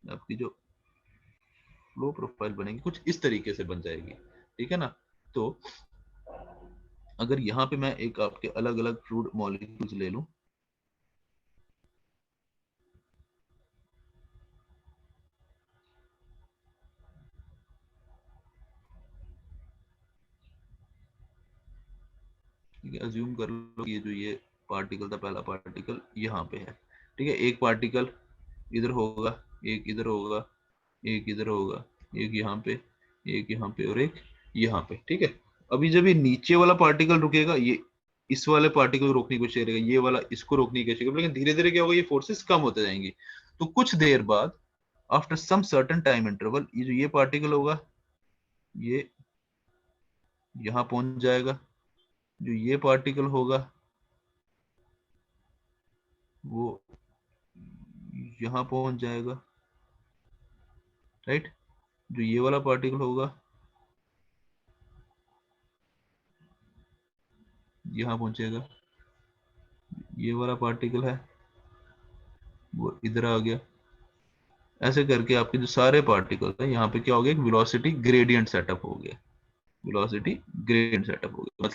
आपकी जो फ्लो प्रोफाइल बनेगी कुछ इस तरीके से बन जाएगी, ठीक है ना। तो अगर यहाँ पे मैं एक आपके अलग अलग फ्लूइड मॉलिक्यूल्स ले लूं, ठीक है, अज्यूम कर लो कि ये जो ये पार्टिकल था, पहला पार्टिकल यहाँ पे है, ठीक है। एक पार्टिकल इधर होगा, एक इधर होगा, एक इधर होगा, एक यहाँ पे, एक यहाँ पे और एक यहाँ पे, ठीक है। अभी जब ये नीचे वाला पार्टिकल रुकेगा, ये इस वाले पार्टिकल को रोकने की कोशिश करेगा, ये वाला इसको रोकने की कोशिश करेगा, लेकिन धीरे धीरे क्या होगा, ये फोर्सेस कम होते जाएंगी। तो कुछ देर बाद, after some certain time interval, ये जो ये पार्टिकल होगा, ये यहाँ पहुंच जाएगा, जो ये पार्टिकल होगा वो यहाँ पहुंच जाएगा, राइट। जो ये वाला पार्टिकल होगा यहाँ पहुंचेगा, ये वाला पार्टिकल है वो इधर आ गया। ऐसे करके आपके जो सारे पार्टिकल्स हैं यहाँ पे क्या हो गया, एक वेलोसिटी ग्रेडियंट सेटअप हो गया, वेलोसिटी ग्रेडियंट सेटअप हो गया।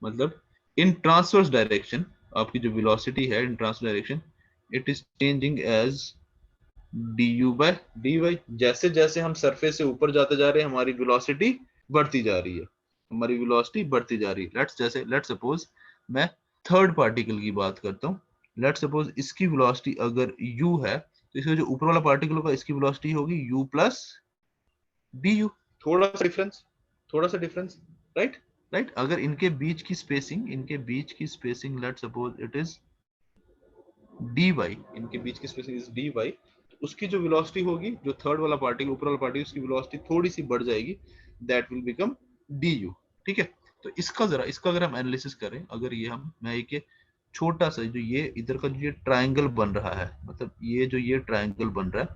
मतलब इन ट्रांसवर्स डायरेक्शन आपकी जो वेलोसिटी है in transverse direction, it is changing as du by dy। जैसे जैसे हम सरफेस से ऊपर जाते जा रहे हैं, हमारी वेलोसिटी बढ़ती जा रही है, हमारी वेलोसिटी बढ़ती जा रही है। लेट्स सपोज मैं थर्ड पार्टिकल की बात करता हूँ। लेट्स सपोज इसकी वेलोसिटी अगर u है, तो इसका जो ऊपर वाला पार्टिकल होगा, इसकी वेलोसिटी होगी u प्लस du। थोड़ा सा डिफरेंस, राइट। अगर इनके बीच की spacing let's suppose it is dy, इनके बीच की स्पेसिंग इज dy, तो उसकी जो वेलोसिटी होगी, जो थर्ड वाला पार्टिकल, ऊपर वाला पार्टिकल, उसकी वेलोसिटी थोड़ी सी बढ़ जाएगी, दैट विल बिकम du, ठीक है। तो इसका अगर हम एनालिसिस करें, अगर ये मैं एक छोटा सा जो ये इधर का जो ये ट्रायंगल बन रहा है, मतलब ये जो ये ट्रायंगल बन रहा है,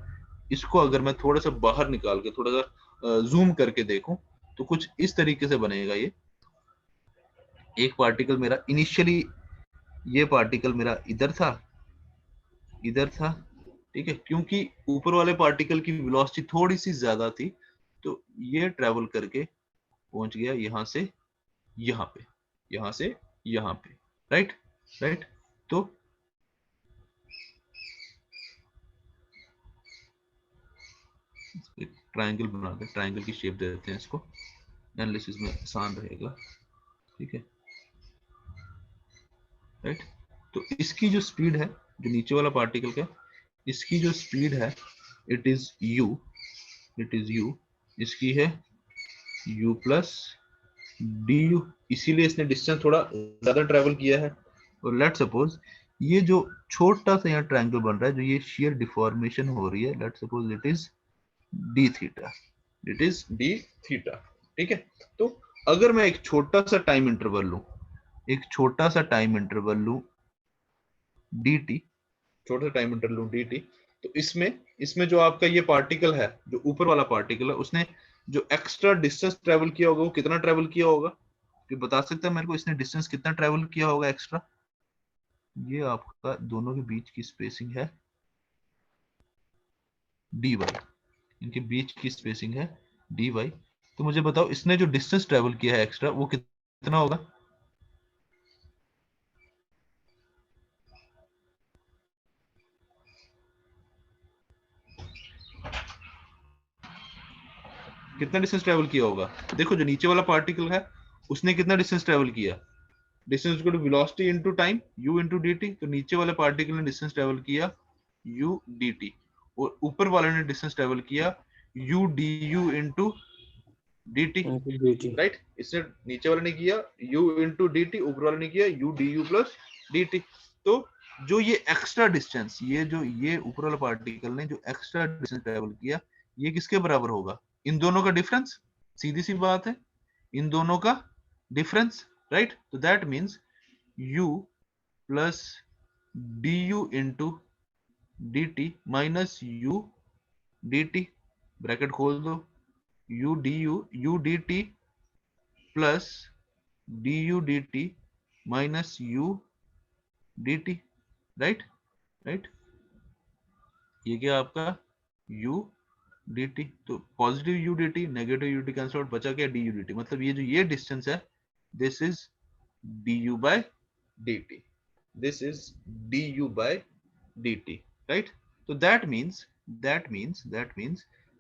इसको अगर मैं थोड़ा सा बाहर निकाल के थोड़ा सा जूम करके देखूं, तो कुछ इस तरीके से बनेगा। ये एक पार्टिकल मेरा इनिशियली, ये पार्टिकल मेरा इधर था, ठीक है। क्योंकि ऊपर वाले पार्टिकल की वेलोसिटी थोड़ी सी ज्यादा थी, तो ये ट्रेवल करके पहुंच गया यहाँ से यहाँ पे, यहाँ से यहाँ पे, राइट। तो एक ट्रायंगल बना दे, ट्रायंगल की शेप दे देते हैं इसको, एनालिसिस में आसान रहेगा, ठीक है, राइट। तो इसकी जो स्पीड है, जो नीचे वाला पार्टिकल का, इसकी जो स्पीड है, इट इज u, इसकी है u प्लस du, इसीलिए इसने डिस्टेंस थोड़ा ज्यादा ट्रेवल किया है। और लेट्स सपोज ये जो छोटा सा यहाँ ट्रायंगल बन रहा है, जो ये शेयर डिफॉर्मेशन हो रही है, let's suppose it is d theta, ठीक है। तो अगर मैं एक छोटा सा टाइम इंटरवल लूं dt, तो इसमें जो आपका ये पार्टिकल है, जो ऊपर वाला पार्टिकल है, उसने जो एक्स्ट्रा डिस्टेंस ट्रेवल किया होगा, वो कितना ट्रेवल किया होगा, ये बता सकता है मेरे को, इसने डिस्टेंस कितना ट्रेवल किया होगा एक्स्ट्रा। ये आपका दोनों के बीच की स्पेसिंग है dy, इनके बीच की स्पेसिंग है dy। तो मुझे बताओ, इसने जो डिस्टेंस ट्रेवल किया है एक्स्ट्रा, वो कितना होगा। कितना डिस्टेंस ट्रेवल किया होगा? देखो जो नीचे वाला पार्टिकल है उसने कितना डिस्टेंस ट्रेवल किया, distance equal to velocity into time u into dt। तो नीचे वाले पार्टिकल ने डिस्टेंस ट्रेवल किया u dt और ऊपर वाले ने डिस्टेंस ट्रेवल किया u du into dt, right. इसने नीचे वाले ने किया u इनटू dt, ऊपर वाले ने किया u du प्लस dt। तो जो ये एक्स्ट्रा डिस्टेंस, ये ऊपर वाला पार्टिकल ने जो एक्स्ट्रा डिस्टेंस ट्रेवल किया, ये किसके बराबर होगा? इन दोनों का डिफरेंस। सीधी सी बात है, इन दोनों का डिफरेंस, राइट। तो that means u plus du into dt minus u dt, bracket खोल दो, u dt plus du dt minus u dt, right. ये क्या आपका u dt। तो positive u dt negative u dt cancel out, बचा क्या du dt। मतलब ये डिस्टेंस है, this is du by dt, this is du by dt, right। तो that means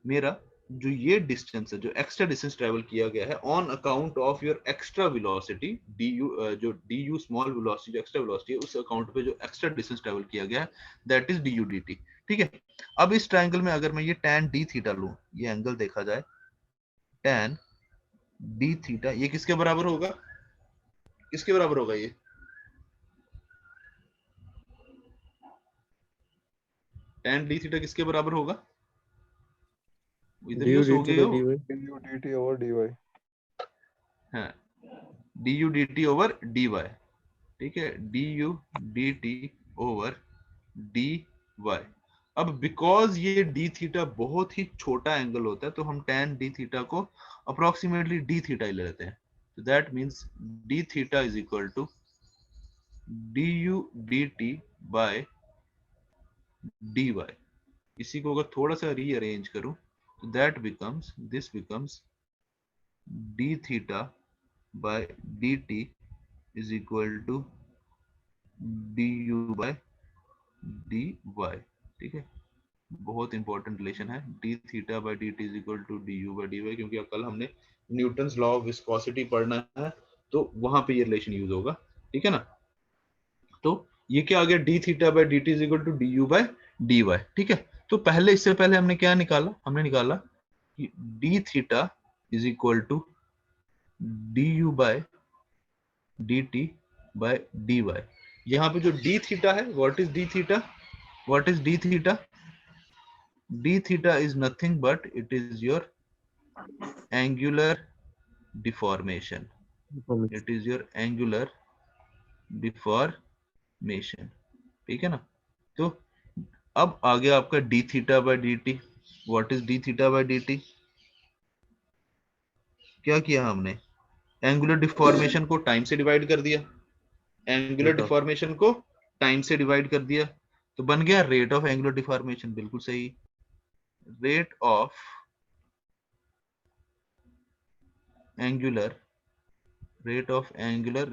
मेरा जो ये डिस्टेंस है, जो एक्स्ट्रा डिस्टेंस ट्रेवल किया गया है on account of your extra velocity du, जो du स्मॉल वेलोसिटी, जो एक्स्ट्रा वेलोसिटी है उस अकाउंट पे जो एक्स्ट्रा डिस्टेंस ट्रेवल किया गया है, दैट इज du dt, ठीक है। अब इस ट्रायंगल में अगर मैं ये tan d थीटा लूं, ये एंगल देखा जाए tan d थीटा, ये किसके बराबर होगा? किसके बराबर होगा ये? tan d थीटा किसके बराबर होगा? इधर यूज हो गए हो, du dt over dy। हाँ, du dt ओवर dy, ठीक है, du dt ओवर dy। अब बिकॉज ये d थीटा बहुत ही छोटा एंगल होता है तो हम tan d थीटा को अप्रोक्सीमेटली d थीटा ही ले लेते हैं। तो that means d theta is equal to du dt by dy। इसी को अगर थोड़ा सा रीअरेंज करूं तो that becomes, this becomes d theta by dt is equal to du by dy, ठीक है। बहुत इंपॉर्टेंट रिलेशन है, d theta by dt is equal to du by dy, क्योंकि कल हमने न्यूटन्स लॉ ऑफ विस्कोसिटी पढ़ना है तो वहां पे ये रिलेशन यूज होगा, ठीक है ना। तो ये क्या आ गया, d theta by dt is equal to du by dy, ठीक है। तो पहले, इससे पहले हमने क्या निकाला? हमने निकाला कि d theta is equal to du by dt by dy। यहाँ पे जो d थीटा है, what is d theta? What is d theta? d theta is nothing but it is your angular deformation. It is your angular deformation, ठीक है ना। तो अब आ गया आपका d theta by dt। What is d theta by dt? क्या किया हमने? एंगुलर डिफॉर्मेशन को टाइम से डिवाइड कर दिया, एंगुलर डिफॉर्मेशन को टाइम से डिवाइड कर दिया, तो बन गया रेट ऑफ एंगुलर डिफॉर्मेशन। बिल्कुल सही, रेट ऑफ एंगुलर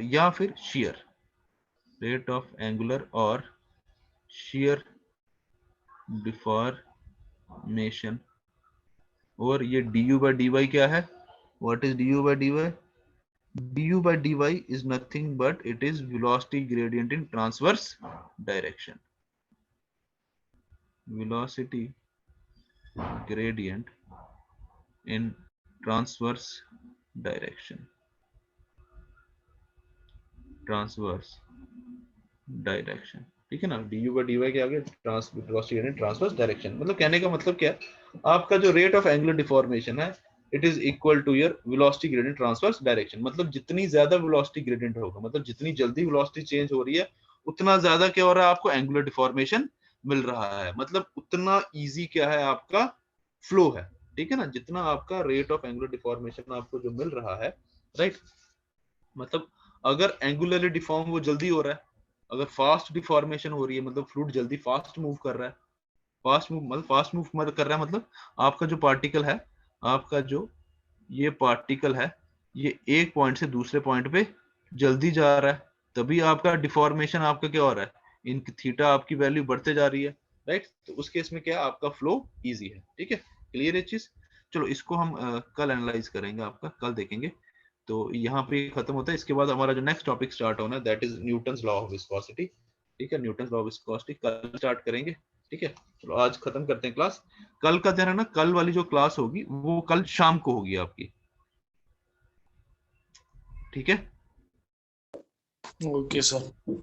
या फिर शेयर, रेट ऑफ एंगुलर और शेयर डिफॉर्मेशन। और ये du by dy क्या है? What is du by dy? du by dy is nothing but it is velocity gradient in transverse direction, velocity gradient in transverse direction, ठीक है ना। du by dy के आगे velocity gradient transverse direction, मतलब कहने का मतलब क्या है, आपका जो रेट ऑफ एंगुलर डिफॉर्मेशन है it is equal to your velocity gradient transverse direction. मतलब जितनी ज्यादा वेलोसिटी ग्रेडियंट होगा, मतलब जितनी जल्दी वेलोसिटी चेंज हो रही है उतना ज्यादा क्या हो रहा है, आपको एंगुलर डिफॉर्मेशन मिल रहा है। मतलब उतना इजी क्या है, आपका फ्लो है, ठीक है ना। जितना आपका रेट ऑफ एंगुलर डिफॉर्मेशन आपको जो मिल रहा है, राइट, मतलब अगर एंगुलरली डिफॉर्म वो जल्दी हो रहा है, अगर फास्ट डिफॉर्मेशन हो रही है मतलब फ्लूइड जल्दी फास्ट मूव कर रहा है, फास्ट मूव कर रहा है, मतलब आपका जो पार्टिकल है, आपका जो ये पार्टिकल है, ये एक पॉइंट से दूसरे पॉइंट पे जल्दी जा रहा है, तभी आपका डिफॉर्मेशन आपका क्या हो रहा है, इन थीटा आपकी वैल्यू बढ़ते जा रही है, राइट। तो उस केस में क्या आपका फ्लो इजी है, ठीक है। क्लियर है चीज? चलो इसको हम कल एनालाइज करेंगे, आपका कल देखेंगे। तो यहाँ पे खत्म होता है। इसके बाद हमारा जो नेक्स्ट टॉपिक स्टार्ट होना है that is Newton's law of viscosity. ठीक है, न्यूटन्स लॉ ऑफ विस्कोसिटी कल स्टार्ट करेंगे। ठीक है, चलो आज खत्म करते हैं क्लास। कल का जो है ना, कल वाली जो क्लास होगी वो कल शाम को होगी आपकी। ठीक है, ओके सर।